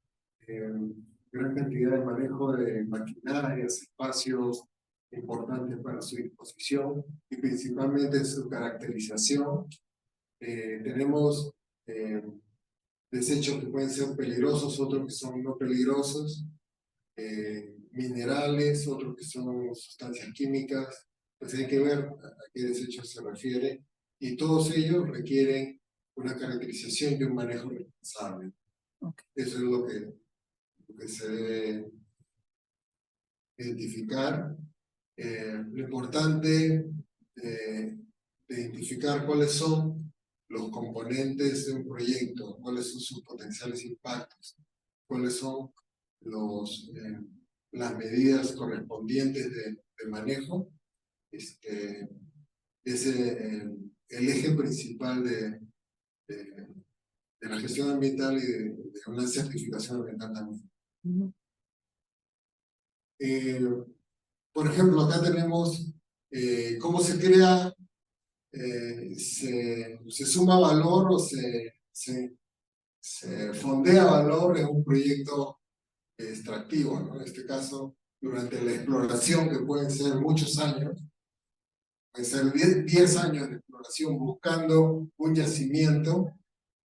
gran cantidad de manejo de maquinarias, espacios importantes para su disposición y principalmente su caracterización. Tenemos desechos que pueden ser peligrosos, otros que son no peligrosos, minerales, otros que son sustancias químicas. Pues hay que ver a qué desecho se refiere y todos ellos requieren una caracterización y un manejo responsable.
Okay.
Eso es lo que se debe identificar. Lo importante de identificar cuáles son los componentes de un proyecto, cuáles son sus potenciales impactos, cuáles son las medidas correspondientes de manejo. Es el eje principal de la gestión ambiental y de una certificación ambiental también. Por ejemplo, acá tenemos cómo se crea, se suma valor o se fondea valor en un proyecto extractivo, ¿no? En este caso, durante la exploración, que pueden ser muchos años, pueden ser 10 años de exploración buscando un yacimiento,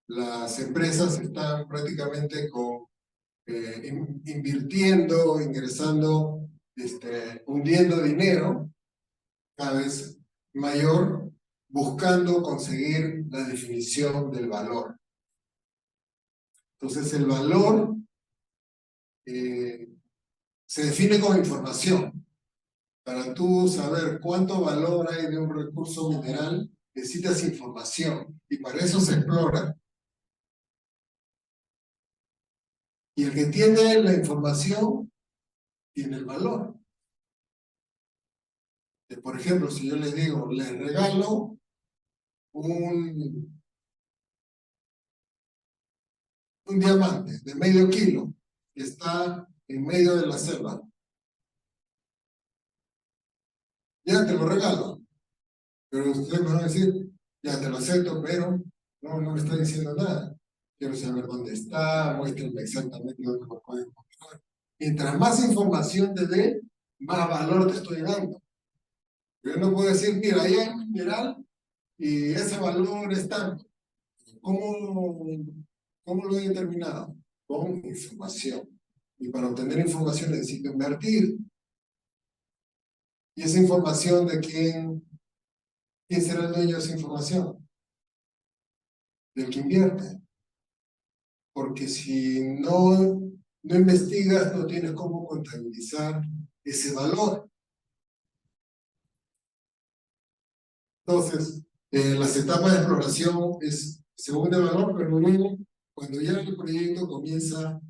las empresas están prácticamente invirtiendo, ingresando, hundiendo dinero, cada vez mayor buscando conseguir la definición del valor. Entonces el valor se define como información. Para tú saber cuánto valor hay de un recurso mineral, necesitas información y para eso se explora. Y el que tiene la información tiene el valor. Por ejemplo, si yo les digo, les regalo un diamante de medio kilo que está en medio de la selva, ya te lo regalo. Pero ustedes me van a decir, ya te lo acepto, pero no me está diciendo nada. Quiero saber dónde está, muéstrenme exactamente dónde lo pueden encontrar. Mientras más información te dé, más valor te estoy dando. Yo no puedo decir, mira, ahí hay un mineral y ese valor es tanto. ¿Cómo lo he determinado? Con información. Y para obtener información necesito invertir. ¿Y esa información de quién será el dueño de esa información? Del que invierte. Porque si no investigas, no tienes cómo contabilizar ese valor. Entonces, las etapas de exploración es según el valor, pero luego, cuando ya el proyecto comienza a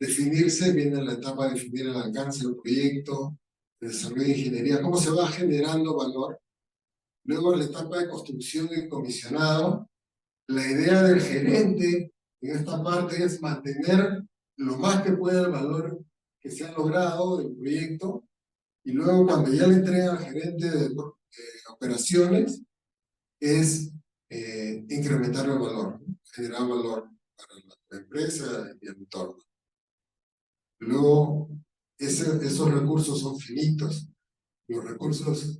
definirse, viene la etapa de definir el alcance del proyecto, el desarrollo de ingeniería, cómo se va generando valor. Luego, la etapa de construcción y comisionado. La idea del gerente en esta parte es mantener lo más que pueda el valor que se ha logrado del proyecto y luego cuando ya le entrega al gerente de operaciones es incrementar el valor, generar valor para la empresa y el entorno. Luego esos recursos son finitos, los recursos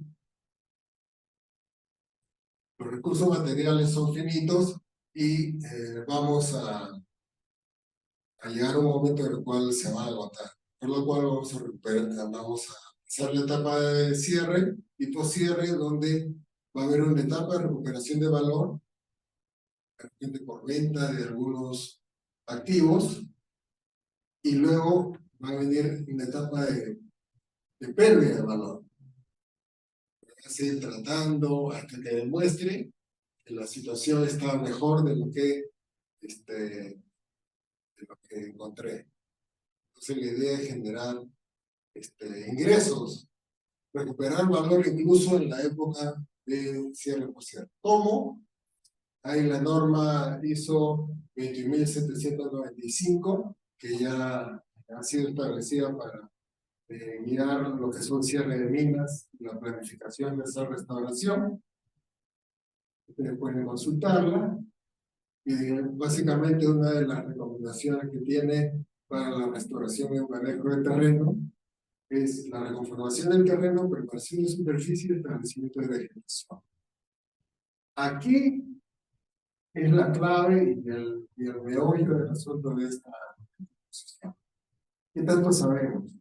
materiales son finitos y vamos a llegar a un momento en el cual se va a agotar, por lo cual vamos a hacer la etapa de cierre y post-cierre, donde va a haber una etapa de recuperación de valor, de repente por venta de algunos activos, y luego va a venir una etapa de pérdida de valor. Va a seguir tratando hasta que demuestre que la situación está mejor de lo que encontré. Entonces la idea es generar ingresos, recuperar valor incluso en la época de cierre por cierre. ¿Cómo? Hay la norma ISO 21795 que ya ha sido establecida para guiar lo que son cierre de minas y la planificación de esa restauración. Ustedes pueden consultarla. Básicamente una de las recomendaciones que tiene para la restauración y el manejo del terreno es la reconformación del terreno, preparación de superficie y establecimiento de vegetación. Aquí es la clave y el meollo del asunto de esta exposición. ¿Qué tanto sabemos?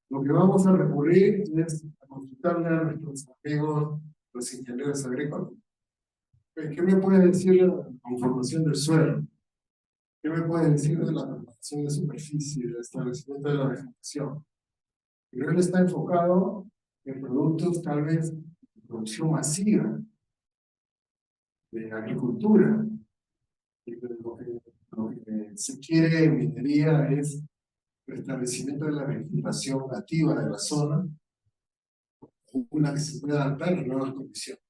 Lo que vamos a recurrir es a consultarle a nuestros amigos, los ingenieros agrícolas. ¿Qué me puede decir de la conformación del suelo? ¿Qué me puede decir de la preparación de superficie, del establecimiento de la vegetación? Pero él está enfocado en productos tal vez de producción masiva, de agricultura. Y lo que se quiere en minería es el establecimiento de la vegetación nativa de la zona, una que se pueda adaptar a las nuevas condiciones.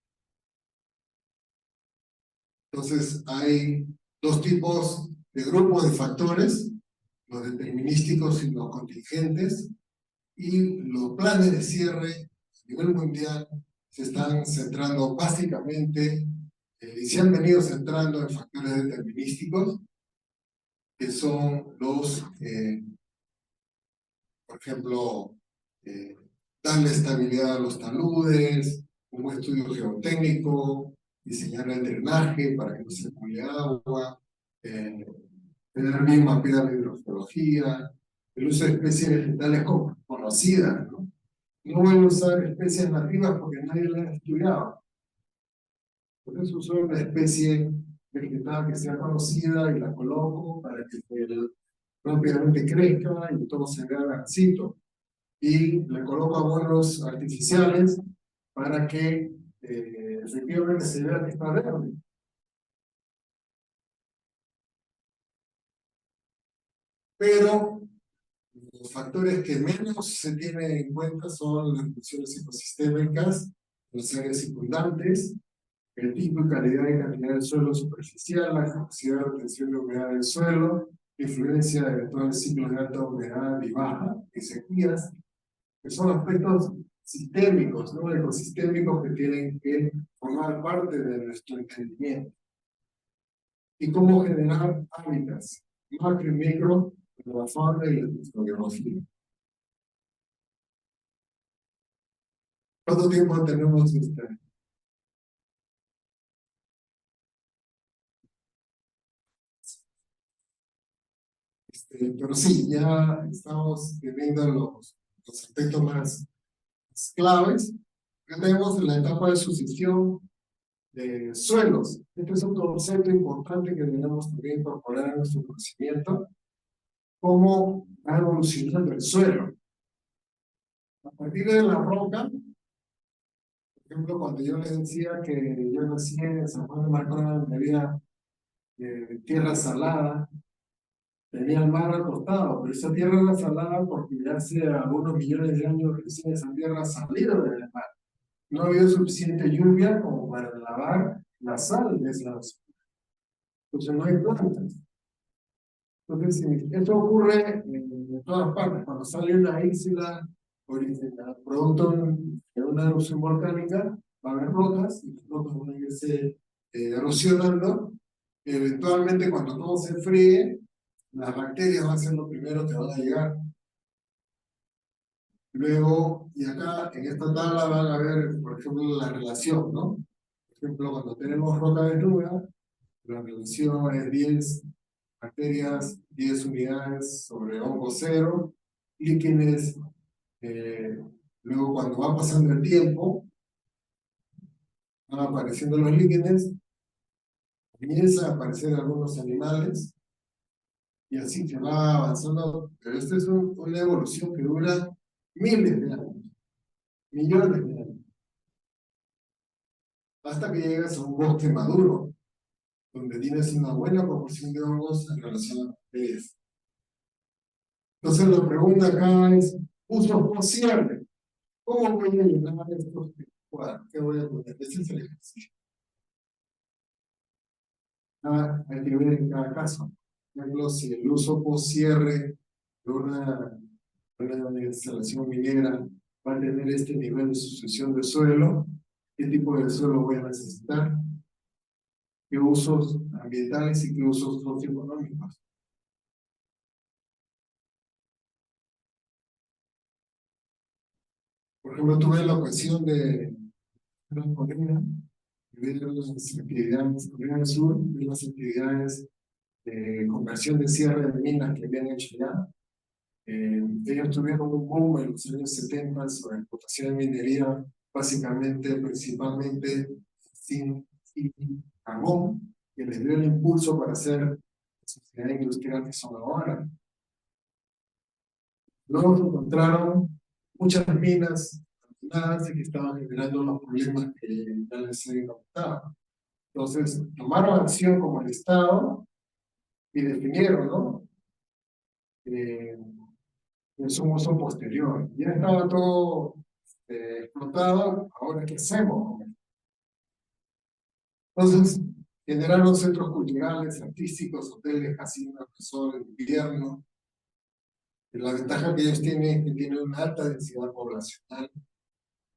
Entonces hay dos tipos de grupos de factores, los determinísticos y los contingentes, y los planes de cierre a nivel mundial se están centrando básicamente, y se han venido centrando en factores determinísticos, que son los, por ejemplo, darle estabilidad a los taludes, un buen estudio geotécnico, diseñar el drenaje para que no se acumule agua, tener bien mapeada la hidrogeología, el uso de especies vegetales conocidas, ¿no? No voy a usar especies nativas porque nadie las ha estudiado. Por eso uso una especie vegetal que sea conocida y la coloco para que rápidamente crezca y todo se vea grandecito. Y le coloco abonos artificiales para que efectivamente se vea que está verde. Pero los factores que menos se tienen en cuenta son las funciones ecosistémicas, las áreas circundantes, el tipo y calidad y cantidad del suelo superficial, la capacidad de retención de humedad del suelo, influencia de eventuales ciclos de alta humedad y baja, y sequías, que son aspectos sistémicos, ¿no? Ecosistémicos que tienen que formar parte de nuestro entendimiento. Y cómo generar hábitats, macro y micro, de la fauna y la microbiología. ¿Cuánto tiempo tenemos pero sí, ya estamos viendo los aspectos más claves. Acá tenemos la etapa de sucesión de suelos. Este es un concepto importante que debemos también incorporar en nuestro conocimiento. Cómo va evolucionando el suelo. A partir de la roca, por ejemplo, cuando yo les decía que yo nací en San Juan de Marcona, donde había tierra salada, tenía el mar al costado, pero esa tierra era salada porque ya hace algunos millones de años recién esa tierra ha salido del mar. No había suficiente lluvia como para lavar la sal de esa zona. Entonces no hay plantas. Entonces, esto ocurre en todas partes. Cuando sale una isla producto de una erupción volcánica, va a haber rocas y las rocas van a irse erosionando. Eventualmente, cuando todo se fríe, las bacterias van a ser lo primero que van a llegar. Luego, y acá en esta tabla van a ver, por ejemplo, la relación, ¿no? Por ejemplo, cuando tenemos roca desnuda, la relación es 10 bacterias, 10 unidades sobre hongo 0, líquenes. Luego, cuando va pasando el tiempo, van apareciendo los líquenes, comienzan a aparecer algunos animales, y así se va avanzando. Pero esta es una evolución que dura miles de años, millones de años, hasta que llegas a un bosque maduro, donde tienes una buena proporción de hongos en relación a las bacterias. Entonces la pregunta acá es, uso posible. ¿Cómo voy a llenar estos cuadros? ¿Qué voy a poner? Este es el ejercicio. Hay que ver en cada caso. Por ejemplo, si el uso post-cierre de una instalación minera va a tener este nivel de sucesión de suelo, ¿qué tipo de suelo voy a necesitar? ¿Qué usos ambientales y qué usos socioeconómicos? Por ejemplo, tuve la ocasión de Corea, ver las actividades, Corea del Sur, ver las actividades de conversión de cierre de minas que habían hecho ya. Ellos tuvieron un boom en los años 70 sobre explotación de minería, básicamente, principalmente sin y carbón, que les dio el impulso para hacer la sociedad industrial que son ahora. Luego se encontraron muchas minas abandonadas y que estaban generando los problemas que ya les he comentado. Entonces, tomaron acción como el Estado y definieron, ¿no? Es un uso posterior. Ya estaba todo explotado, ahora ¿qué hacemos? Entonces, generaron centros culturales, artísticos, hoteles, casinos, resorts, invierno. La ventaja que ellos tienen es que tienen una alta densidad poblacional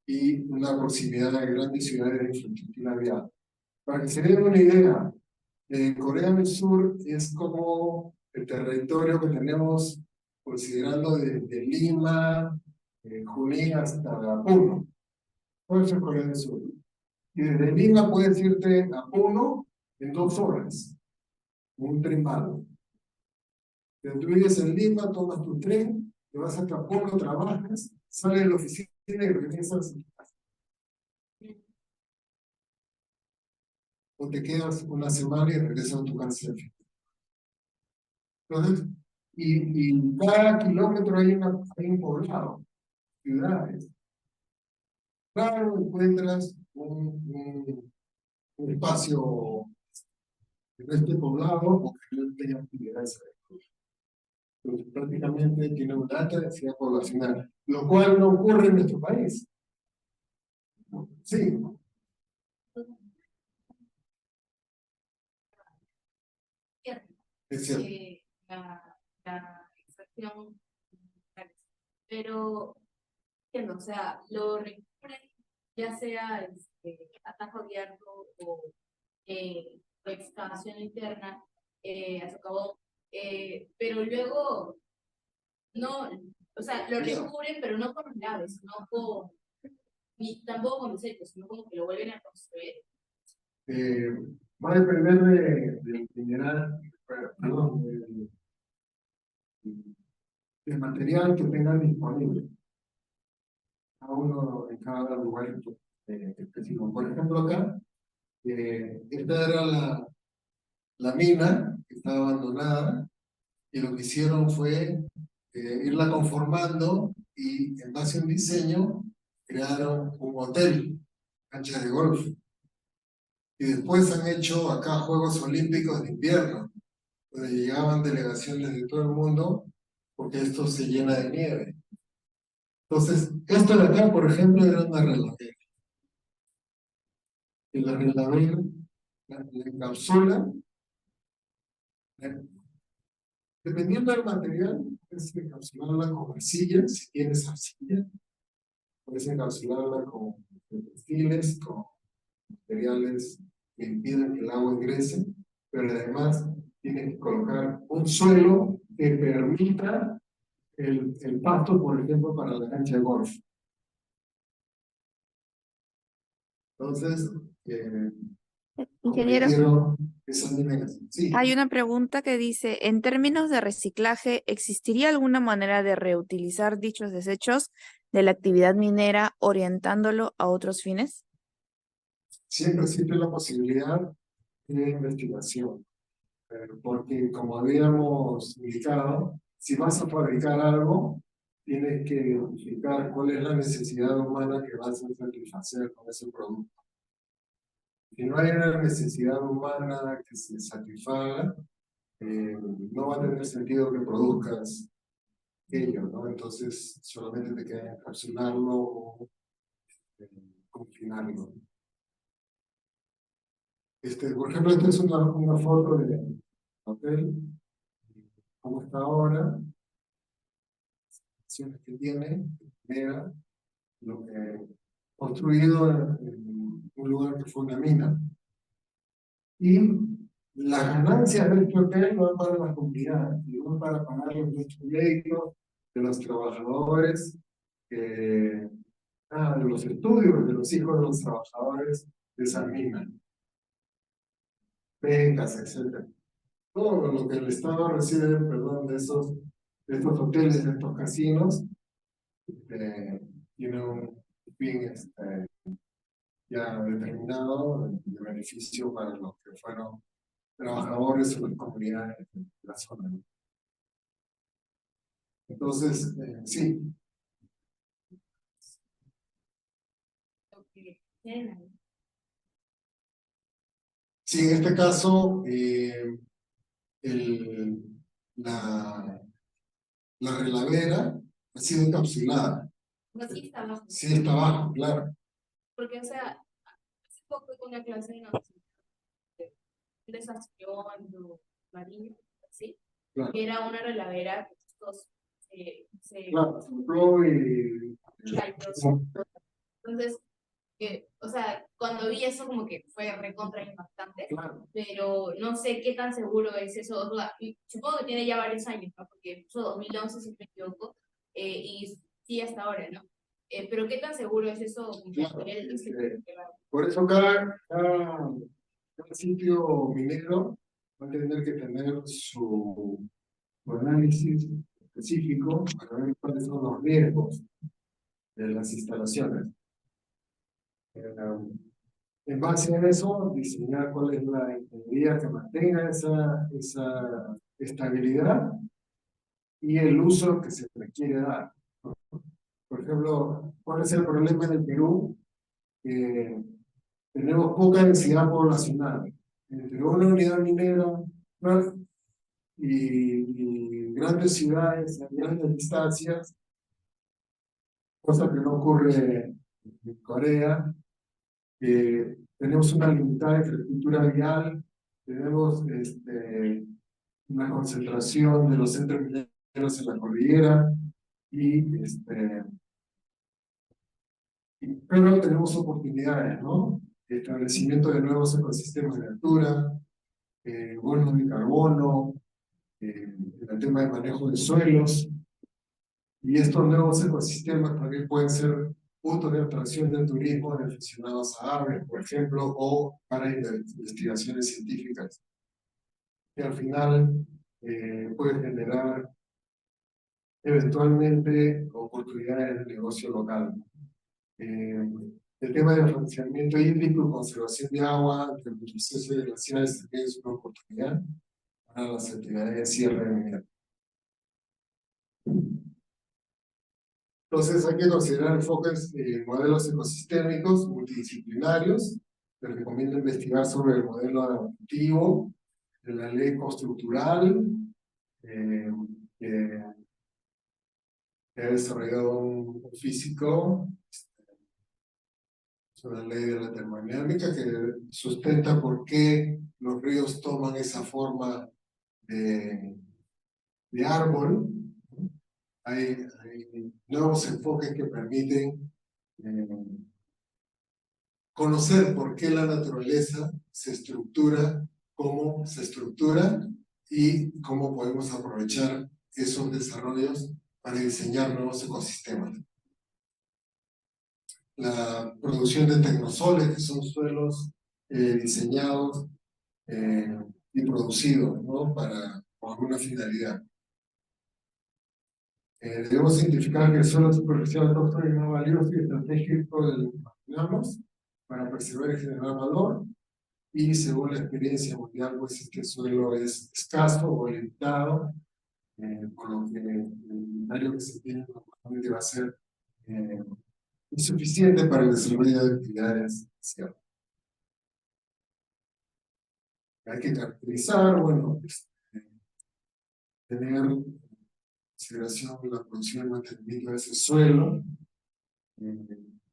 y una proximidad a grandes ciudades de infraestructura vial. Para que se den una idea, Corea del Sur es como el territorio que tenemos considerando desde Lima, Junín hasta Puno. Todo eso es Corea del Sur. Y desde Lima puedes irte a Puno en 2 horas, con un tren bala. Te vives en Lima, tomas tu tren, te vas hasta Puno, trabajas, sales de la oficina y regresas o te quedas una semana y regresas a tu casa. Entonces, y cada kilómetro hay un poblado, ciudades. Claro, encuentras un espacio en este poblado porque no tenía actividades. Entonces, prácticamente tiene una alta densidad poblacional, lo cual no ocurre en nuestro país. Sí, es cierto.
La extracción, pero entiendo, o sea, lo recubren ya sea a tajo abierto o excavación interna a socavón, pero luego no, o sea, lo recubren, pero no con graves, no con, ni tampoco con desechos, sino como que lo vuelven a construir.
Va a depender del mineral, perdón, del material que tengan disponible. Cada uno en cada lugar específico. Por ejemplo, acá, esta era la mina que estaba abandonada y lo que hicieron fue irla conformando y en base a un diseño crearon un hotel, cancha de golf. Y después han hecho acá Juegos Olímpicos de Invierno, donde llegaban delegaciones de todo el mundo, porque esto se llena de nieve. Entonces, esto de acá, por ejemplo, era una reladera. Y la reladera la encapsula, dependiendo del material, puedes encapsularla con arcilla, si tienes arcilla, puedes encapsularla con textiles, con materiales que impiden que el agua ingrese, pero además tienes que colocar un suelo que permita el pasto, por ejemplo, para la cancha de golf. Entonces,
Ingeniero,
esa dimensión. Sí.
hay una pregunta que dice, en términos de reciclaje, ¿existiría alguna manera de reutilizar dichos desechos de la actividad minera orientándolo a otros fines?
Siempre existe la posibilidad de investigación, porque como habíamos indicado, si vas a fabricar algo, tienes que identificar cuál es la necesidad humana que vas a satisfacer con ese producto. Si no hay una necesidad humana que se satisfaga, no va a tener sentido que produzcas ello, ¿no? Entonces solamente te queda encapsularlo o confinarlo. Por ejemplo, esta es una foto del hotel, cómo está ahora, las que tiene, era lo que construido en un lugar que fue una mina. Y las ganancias de este hotel van para la comunidad, y van para pagar los médicos de los trabajadores, de los estudios de los hijos de los trabajadores de esa mina, becas, etc. Todo lo que el Estado recibe, perdón, de estos hoteles, de estos casinos, tiene un fin ya determinado de beneficio para los que fueron trabajadores o las comunidades de la zona. Entonces, sí. Sí, en este caso, la relavera ha sido encapsulada.
No, sí está abajo.
Sí, está abajo, claro.
Porque, o sea, hace poco fue una clase en la desacción marina, ¿sí?
Claro.
Que era una relavera que estos
claro, sopló y...
Entonces, o sea, cuando vi eso como que fue recontra impactante,
Claro.
pero no sé qué tan seguro es eso. O sea, supongo que tiene ya varios años, ¿no? Porque empezó 2011, si me equivoco, y sí hasta ahora, ¿no? Pero qué tan seguro es eso.
Claro. Por eso cada sitio minero va a tener que tener su análisis específico para ver cuáles son los riesgos de las instalaciones. En base a eso, diseñar cuál es la ingeniería que mantenga esa estabilidad y el uso que se requiere dar. Por ejemplo, ¿cuál es el problema en el Perú? Tenemos poca densidad poblacional. Entre una unidad minera, ¿no?, y grandes ciudades, a grandes distancias, cosa que no ocurre en Corea. Tenemos una limitada infraestructura vial, tenemos una concentración de los centros mineros en la cordillera, pero tenemos oportunidades, ¿no? Establecimiento de nuevos ecosistemas de altura, bonos de carbono, el tema de manejo de suelos, y estos nuevos ecosistemas también pueden ser puntos de atracción del turismo de aficionados a aves, por ejemplo, o para investigaciones científicas, que al final pueden generar eventualmente oportunidades de negocio local. El tema del financiamiento hídrico y conservación de agua del proceso de glaciares también es una oportunidad para las actividades de cierre de minera. Entonces hay que considerar enfoques modelos ecosistémicos multidisciplinarios. Les recomiendo investigar sobre el modelo adaptativo de la ley ecoestructural que ha desarrollado un físico, sobre la ley de la termodinámica, que sustenta por qué los ríos toman esa forma de árbol. Hay nuevos enfoques que permiten conocer por qué la naturaleza se estructura, cómo se estructura y cómo podemos aprovechar esos desarrollos para diseñar nuevos ecosistemas. La producción de tecnosoles, que son suelos diseñados y producidos, ¿no?, con alguna finalidad. Debemos identificar que el suelo superficial autóctono es más valioso y estratégico del que imaginamos para preservar y generar valor, y según la experiencia mundial, pues este suelo es escaso o limitado, por lo que el inventario que se tiene normalmente va a ser insuficiente para el desarrollo de actividades especiales. Hay que caracterizar, bueno, tener en consideración la producción y mantenimiento de ese suelo,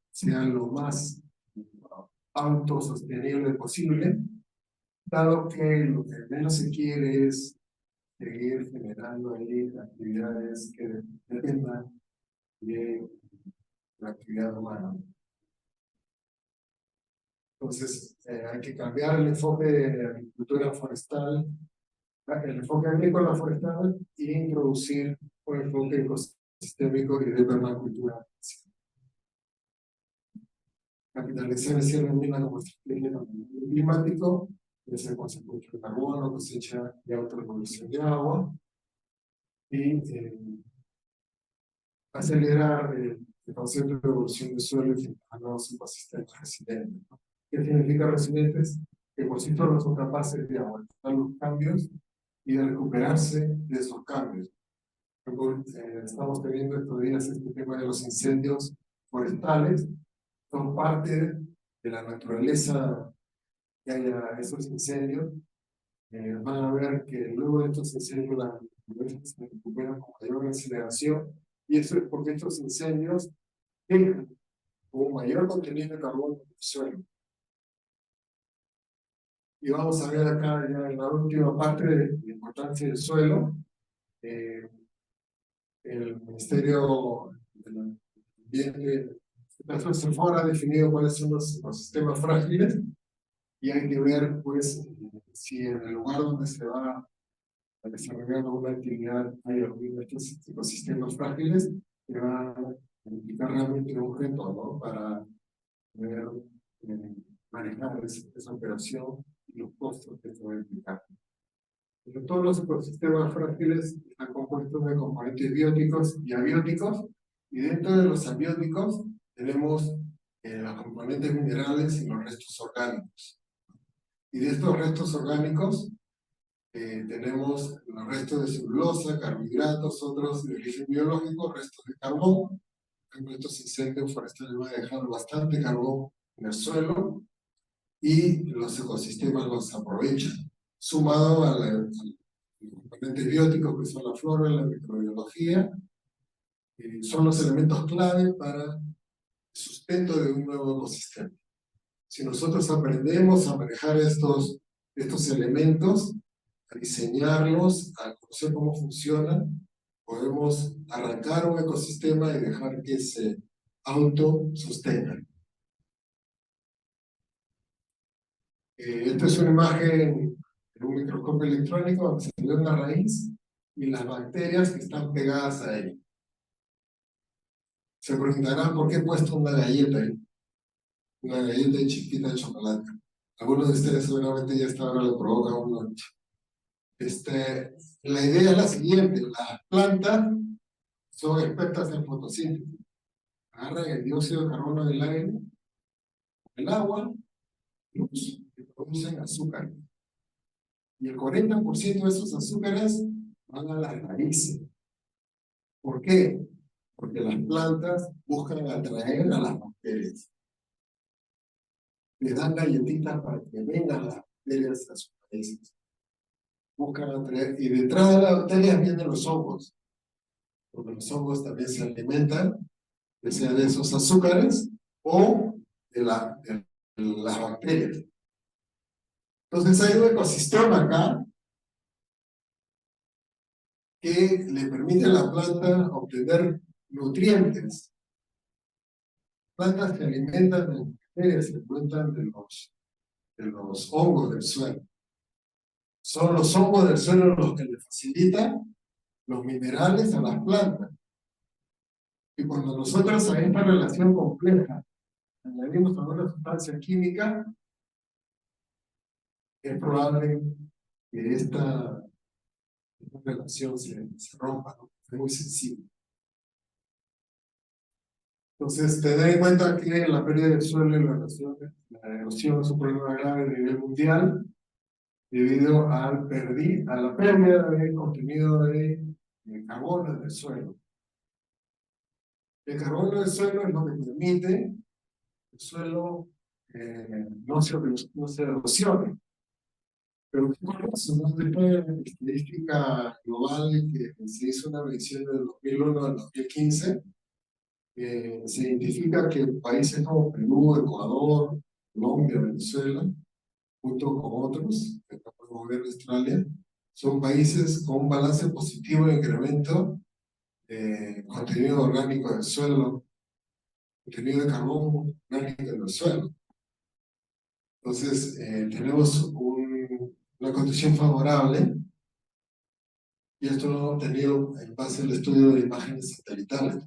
sea lo más autosostenible posible, dado que lo que menos se quiere es seguir generando ahí actividades que dependan de la actividad humana. Entonces, hay que cambiar el enfoque de agricultura forestal, el enfoque agrícola forestal, e introducir un enfoque ecosistémico y de permacultura. Capitalizar el cierre de mina como estrategia climático, es el concepto de carbono, cosecha y autorregulación de agua, y acelerar el concepto de evolución del suelo y generar nuevos ecosistemas resilientes. ¿Qué significa resilientes? Que por sí solos son capaces de aguantar los cambios y de recuperarse de esos cambios. Estamos teniendo estos días este tema de los incendios forestales. Son parte de la naturaleza que haya esos incendios. Van a ver que luego de estos incendios la naturaleza se recupera con mayor aceleración, y eso es porque estos incendios tienen un mayor contenido de carbono en el suelo. Y vamos a ver acá ya en la última parte de la importancia del suelo. El Ministerio del Ambiente, la SEFOR, ha definido cuáles son los ecosistemas frágiles, y hay que ver, pues, si en el lugar donde se va a desarrollar una actividad hay algunos de estos ecosistemas frágiles que van a implicar realmente un reto, ¿no?, para poder manejar esa operación y los costos que esto va a implicar. Pero todos los ecosistemas frágiles están compuestos de componentes bióticos y abióticos, Y dentro de los abióticos tenemos los componentes minerales y los restos orgánicos. Y de estos restos orgánicos tenemos los restos de celulosa, carbohidratos, otros de origen biológico, restos de carbón. Por ejemplo, estos incendios forestales van a dejar bastante carbón en el suelo y los ecosistemas los aprovechan, sumado a los componentes bióticos que son la flora, la microbiología, son los elementos clave para el sustento de un nuevo ecosistema. Si nosotros aprendemos a manejar estos elementos, a diseñarlos, a conocer cómo funcionan, podemos arrancar un ecosistema y dejar que se autosostenga. Esta es una imagen en un microscopio electrónico donde se ve una raíz y las bacterias que están pegadas a ella. Se preguntarán por qué he puesto una galleta ahí. Una galleta chiquita de chocolate. Algunos de ustedes seguramente ya hasta ahora le provocan un lunch. La idea es la siguiente: las plantas son expertas en fotosíntesis. Agarran el dióxido de carbono del aire, el agua, luz, y producen azúcar. Y el 40% de esos azúcares van a las raíces. ¿Por qué? Porque las plantas buscan atraer a las bacterias. Les dan galletitas para que vengan las bacterias a sus raíces. Buscan atraer, y detrás de las bacterias vienen los hongos, porque los hongos también se alimentan, ya sea de esos azúcares o de las bacterias. Entonces hay un ecosistema acá que le permite a la planta obtener nutrientes. Plantas que alimentan de bacterias, se alimentan de los hongos del suelo. Son los hongos del suelo los que le facilitan los minerales a las plantas. Y cuando nosotros a esta relación compleja añadimos alguna sustancia química, es probable que esta relación se rompa, ¿no? Es muy sensible. Entonces, tener en cuenta que la pérdida del suelo y la erosión es un problema grave a nivel mundial debido a la pérdida de contenido de carbono en el suelo. El carbono del suelo es lo que permite que el suelo no se erosione. Pero ¿qué pasa? Después de la estadística global que se hizo una medición del 2001 al 2015, se identifica que países como Perú, Ecuador, Colombia, Venezuela, junto con otros, que podemos ver Australia, son países con un balance positivo de incremento de contenido orgánico del suelo, contenido de carbono orgánico en el suelo. Entonces, tenemos una condición favorable, y esto lo hemos tenido en base al estudio de imágenes satelitales.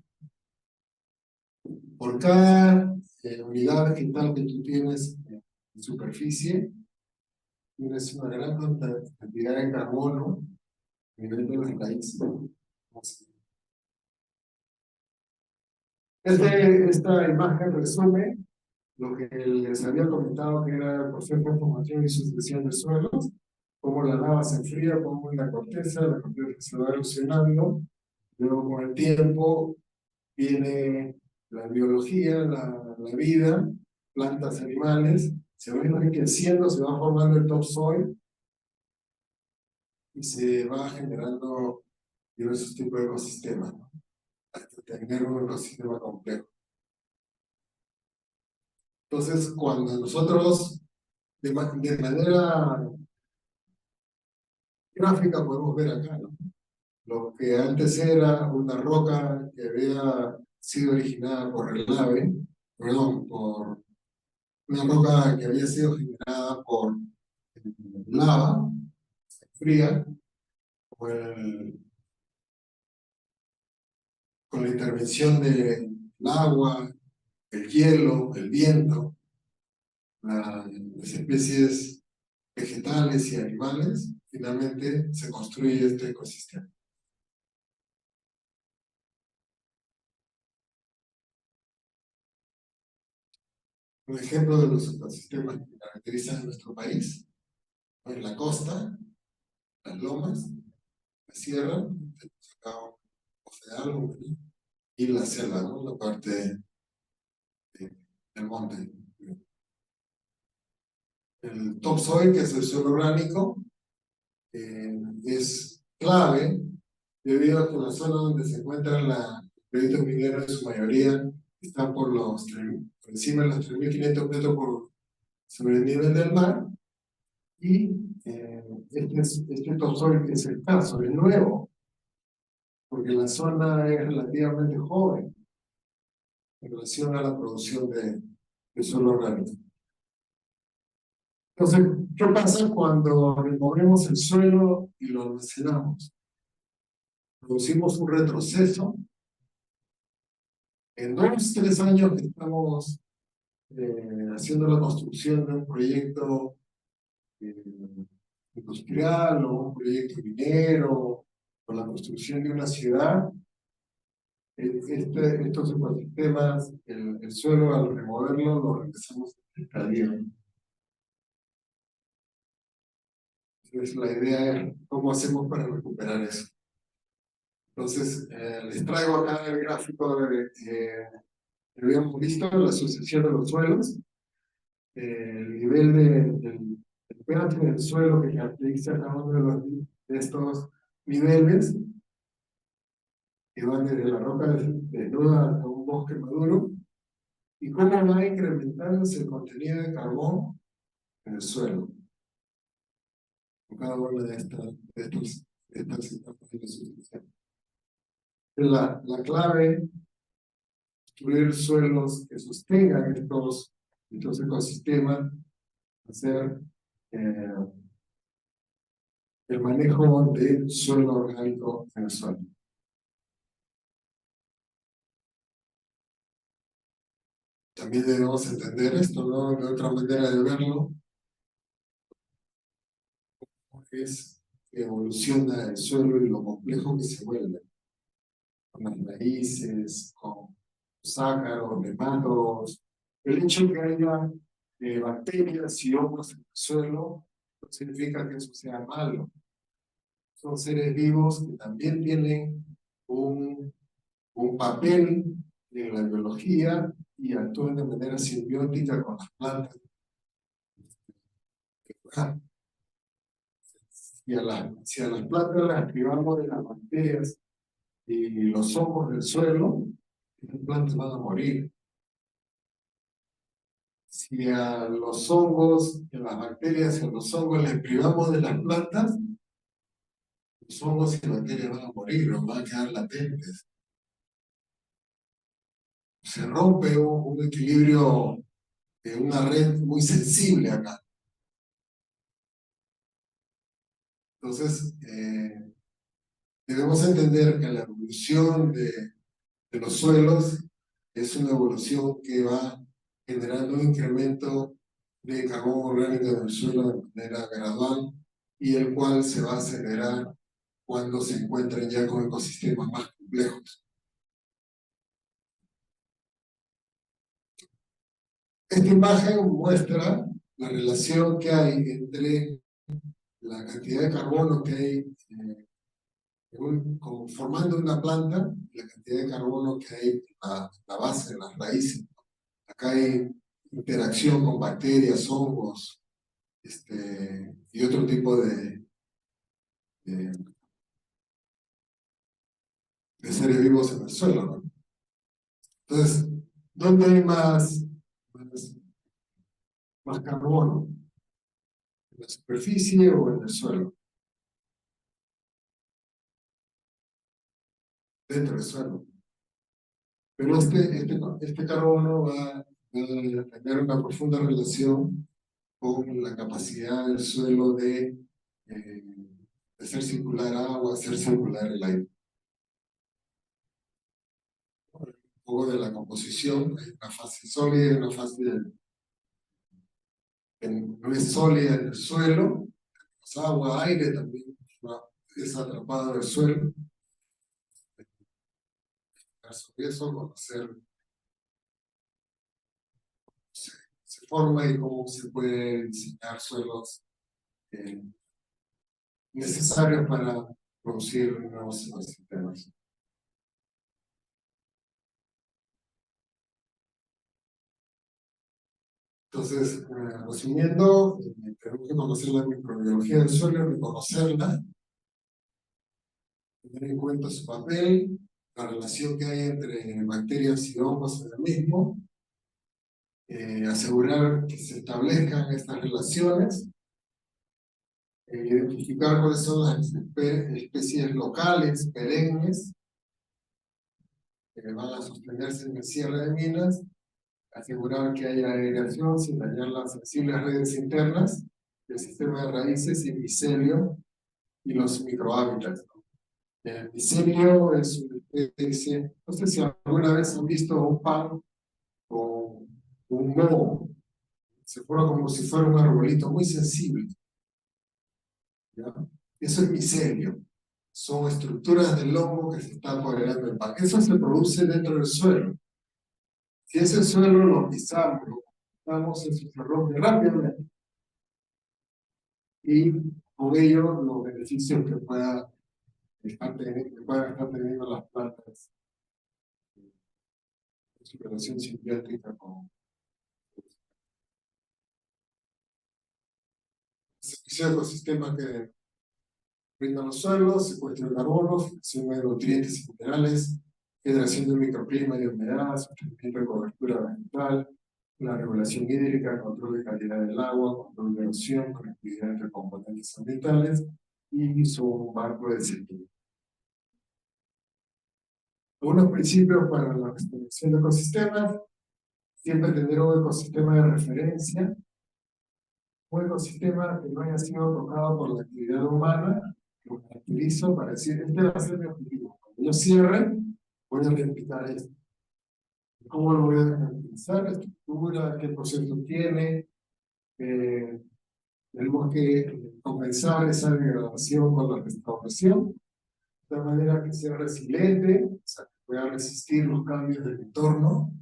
Por cada unidad vegetal que tú tienes en superficie, tienes una gran cantidad de carbono a nivel de las raíces. Esta imagen resume lo que les había comentado, que era el proceso de formación y sucesión de suelos, cómo la lava se enfría, cómo la corteza se va erosionando, luego con el tiempo viene la biología, la vida, plantas, animales, se va enriqueciendo, se va formando el topsoil y se va generando diversos tipos de ecosistemas, ¿no? Hasta tener un ecosistema complejo. Entonces, cuando nosotros de manera gráfica podemos ver acá, ¿no? Lo que antes era una roca que había sido originada por el ave, perdón, por una roca que había sido generada por lava fría, con la intervención del agua, el hielo, el viento, las especies vegetales y animales, finalmente se construye este ecosistema. Un ejemplo de los ecosistemas que caracterizan nuestro país, en la costa, las lomas, la sierra, tenemos acá un poco de algo, ¿no? Y la selva, ¿no? La parte del monte. El topsoil, que es el suelo orgánico, es clave debido a que la zona donde se encuentran los proyectos mineros en su mayoría están por encima de los 3.500 metros sobre el nivel del mar, y este topsoil es escaso, es nuevo, porque la zona es relativamente joven en relación a la producción de suelo orgánico. Entonces, ¿qué pasa cuando removemos el suelo y lo almacenamos? Producimos un retroceso. En 2, 3 años que estamos haciendo la construcción de un proyecto eh, industrial o un proyecto minero o la construcción de una ciudad, estos ecosistemas, el suelo al removerlo lo regresamos estadio. Entonces la idea es cómo hacemos para recuperar eso. Entonces les traigo acá el gráfico que habíamos visto, la asociación de los suelos, el nivel del pH del suelo que caracteriza cada uno de estos niveles, que van desde la roca desnuda hasta un bosque maduro, y cómo va incrementándose el contenido de carbón en el suelo, con cada una de estas etapas de la asociación. La clave es construir suelos que sostengan estos ecosistemas, hacer el manejo del suelo orgánico en el suelo. También debemos entender esto, ¿no? De otra manera de verlo, es que evoluciona el suelo y lo complejo que se vuelve, con las raíces, con los ácaros, nematodos. El hecho de que haya bacterias y hongos en el suelo no significa que eso sea malo. Son seres vivos que también tienen un papel en la biología y actúan de manera simbiótica con las plantas. Si a las plantas las privamos de las bacterias y los hongos del suelo, las plantas van a morir. Si a los hongos, a las bacterias y a los hongos les privamos de las plantas, los hongos y bacterias van a morir o van a quedar latentes. Se rompe un equilibrio de una red muy sensible acá. Entonces, debemos entender que la evolución de los suelos es una evolución que va generando un incremento de carbón orgánico en el suelo de manera gradual, y el cual se va a acelerar cuando se encuentren ya con ecosistemas más complejos. Esta imagen muestra la relación que hay entre la cantidad de carbono que hay formando una planta y la cantidad de carbono que hay en la base, en las raíces. Acá hay interacción con bacterias, hongos, y otro tipo de seres vivos en el suelo, ¿no? Entonces, ¿dónde hay más carbono? ¿En la superficie o en el suelo? Dentro del suelo. Pero este carbono va a tener una profunda relación con la capacidad del suelo de hacer circular agua, hacer circular el aire. Un poco de la composición, hay una fase sólida y una fase que no es sólida en el suelo, pues agua, aire también es atrapado en el suelo. Sobre eso, conocer forma y cómo se puede diseñar suelos necesarios para producir nuevos ecosistemas. Entonces, resumiendo, tenemos que conocer la microbiología del suelo, reconocerla, tener en cuenta su papel, la relación que hay entre bacterias y hongos en el mismo, asegurar que se establezcan estas relaciones, identificar cuáles son las especies locales, perennes, que van a sostenerse en el cierre de minas, asegurar que haya aireación sin dañar las sensibles redes internas del sistema de raíces y micelio y los microhábitats. El micelio es una especie, no sé si alguna vez han visto un pan o un moho, se forma como si fuera un arbolito muy sensible, ¿ya? Eso es micelio, son estructuras del hongo que se están apoderando del pan. Eso se produce dentro del suelo. Si ese suelo lo pisamos, eso se rompe rápidamente. Y con ello los beneficios que puedan estar teniendo las plantas en su relación simbiótica con servicio de ecosistema que brindan los suelos, secuestro de carbono, fijación de nutrientes y minerales, generación de microclima y de humedad, sostenimiento de cobertura vegetal, la regulación hídrica, control de calidad del agua, control de erosión, conectividad entre componentes ambientales y su marco de sequía. Algunos principios para la restauración de ecosistemas: siempre tener un ecosistema de referencia, un ecosistema que no haya sido tocado por la actividad humana, lo caracterizo para decir, este va a ser mi objetivo. Cuando yo cierre, voy a replicar esto. ¿Cómo lo voy a caracterizar? La estructura, qué proceso tiene. Tenemos que compensar esa degradación con la restauración, de manera que sea resiliente, o sea, que pueda resistir los cambios del entorno,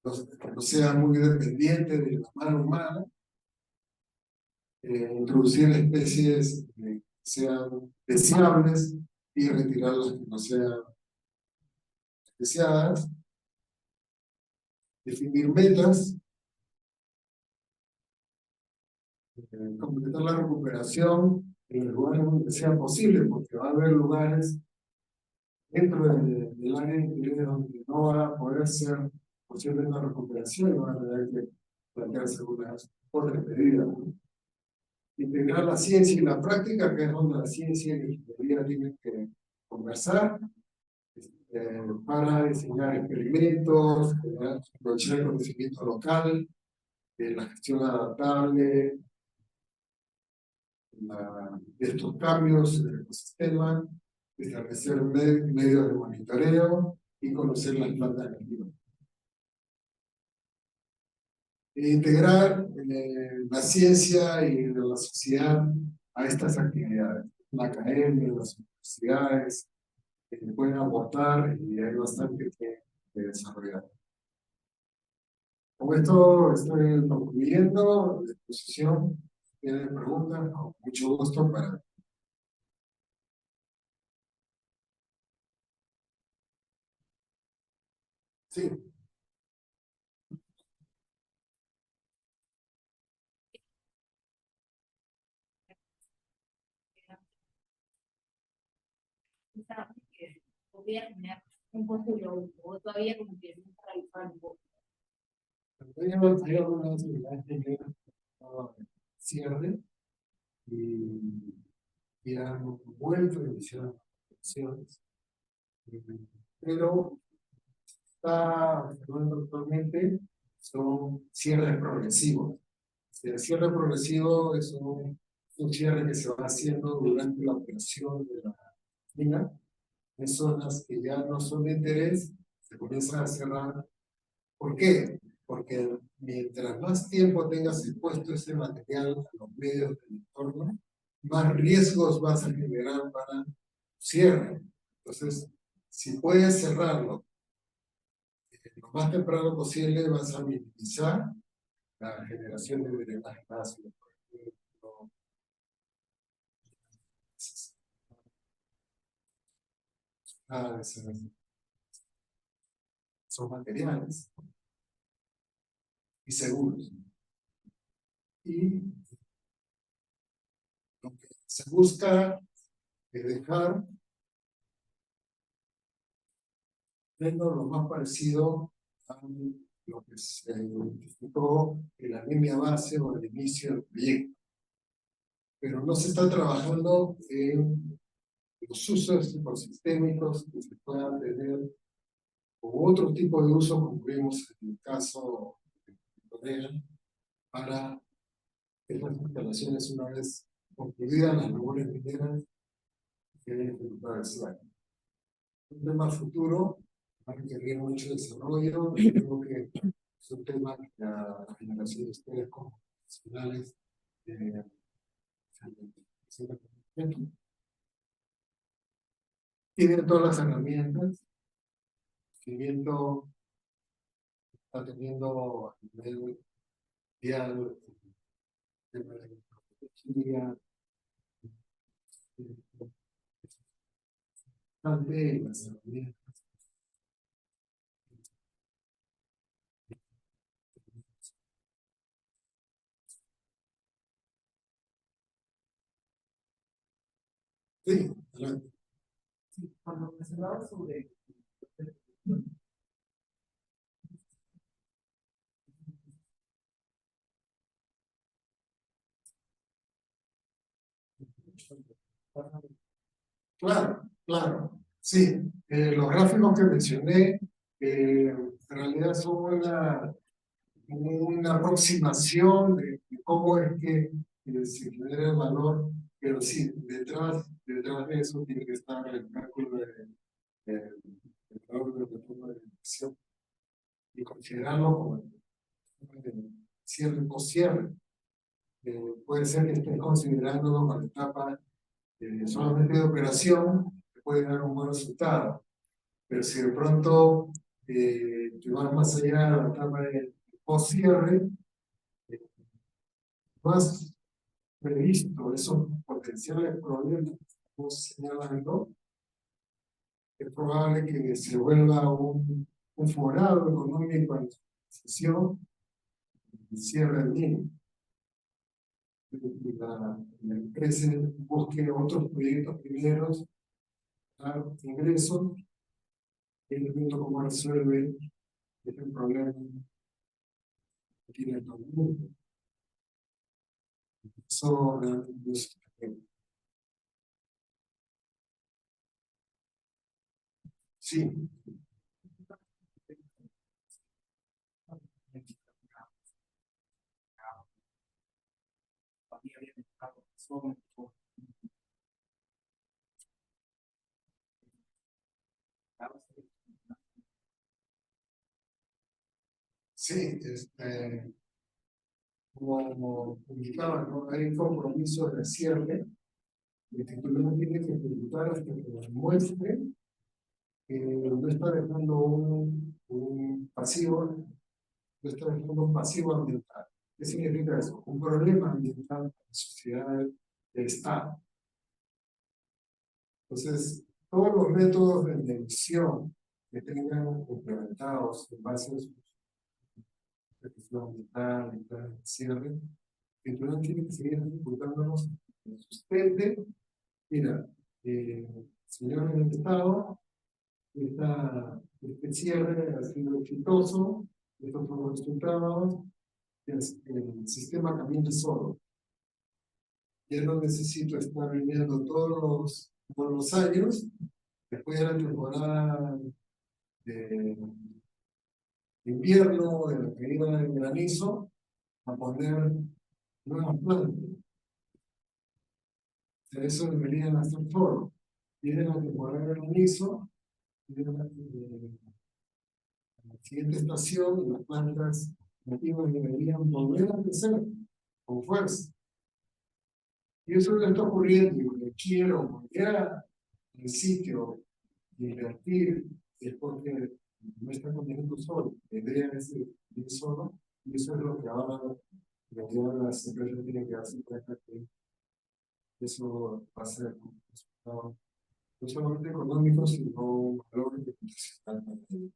que no sea muy dependiente de la mano humana, introducir especies que sean deseables y retirar las que no sean deseadas, definir metas, completar la recuperación en los lugares donde sea posible, porque va a haber lugares dentro del área de interés donde no va a poder ser posible la recuperación y van a tener que plantearse algunas otras medidas, ¿no? Integrar la ciencia y la práctica, que es donde la ciencia y la ingeniería tienen que conversar, para diseñar experimentos, aprovechar el conocimiento local, la gestión adaptable de estos cambios en el ecosistema, establecer medios de monitoreo y conocer las plantas nativas. Integrar la ciencia y la sociedad a estas actividades. La academia, las universidades pueden aportar y hay bastante que desarrollar. Con esto estoy concluyendo la exposición. Si tienen preguntas, con mucho gusto para... Sí.
Que podría tener un postulado o todavía como que no está realizando.
Hay algunas unidades que cierre y han vuelto a iniciar acciones, pero está observando actualmente son cierres progresivos. El cierre progresivo es un cierre que se va haciendo durante la operación de la mina. En zonas que ya no son de interés, se comienzan a cerrar. ¿Por qué? Porque mientras más tiempo tengas expuesto ese material a los medios del entorno, más riesgos vas a generar para cierre. Entonces, si puedes cerrarlo lo más temprano posible, vas a minimizar la generación de drenaje ácido, por ejemplo. Son materiales y seguros. Y lo que se busca es dejar menos lo más parecido a lo que se identificó en la línea base o al inicio del proyecto. Pero no se está trabajando en los usos ecosistémicos que se puedan tener o otro tipo de uso, como vimos en el caso de Corea, para estas instalaciones una vez concluidas las labores mineras que deben ejecutar el SLAC. Un tema futuro va a requerir mucho desarrollo y creo que es un tema que la generación de ustedes como profesionales tienen todas las herramientas. El conocimiento está teniendo a nivel mundial tema de tecnología, bastante las herramientas. Sí, adelante.
Cuando mencionaba sobre
Claro, claro. Sí, los gráficos que mencioné en realidad son una aproximación de cómo es que se genera el valor, pero sí, detrás de eso tiene que estar el cálculo del valor de la toma de decisión y considerarlo como el cierre o cierre. Puede ser que estés considerándolo como la etapa solamente de operación, que puede dar un buen resultado. Pero si de pronto te vas más allá de la etapa de post-cierre, no has previsto esos potenciales problemas que estamos señalando, es probable que se vuelva un forado económico en la sesión y cierre el mismo. Y la empresa busque otros proyectos primeros, dar ingresos, y viendo cómo resuelve este problema que tiene todo el mundo. Eso realmente es sí, sí, como indicaba, ¿no? Hay un compromiso de cierre. El titular tiene que ejecutar hasta que demuestre que no está dejando un pasivo, no está dejando un pasivo ambiental. ¿Qué significa eso? Un problema ambiental para la sociedad del Estado. Entonces, todos los métodos de medición que tengan implementados en base a su gestión ambiental y plan de cierre, el titular tiene que seguir ejecutándolos en sustente. Mira, señor del Estado, este cierre ha sido exitoso, estos son los resultados, el sistema camina solo. Ya no necesito estar viniendo todos los años, después de la temporada de invierno, de la caída del granizo, a poner nuevas plantas. Eso deberían hacer todo. Viene la temporada de granizo, viene la siguiente estación y las plantas nativas deberían volver a crecer con fuerza. Y eso le está ocurriendo, y lo que quiero volver al sitio de invertir es porque no está comiendo solo. La idea es vivir solo Y eso es lo que ahora las empresas tienen que hacer cuenta que eso va a ser un resultado no solamente económico, sino un valor reputacional también.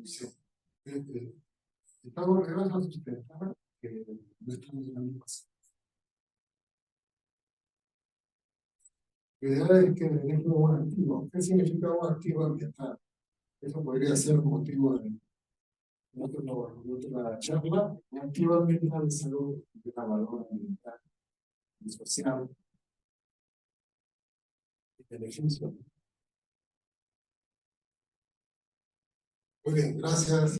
Sí. Estamos regresando a sustentar que no estamos en el pasado. La idea es que es un activo. ¿Qué significa un activo ambiental? Eso podría ser un motivo de otra charla. Un activo ambiental es algo que da valor ambiental y social y beneficio. Muy bien, gracias.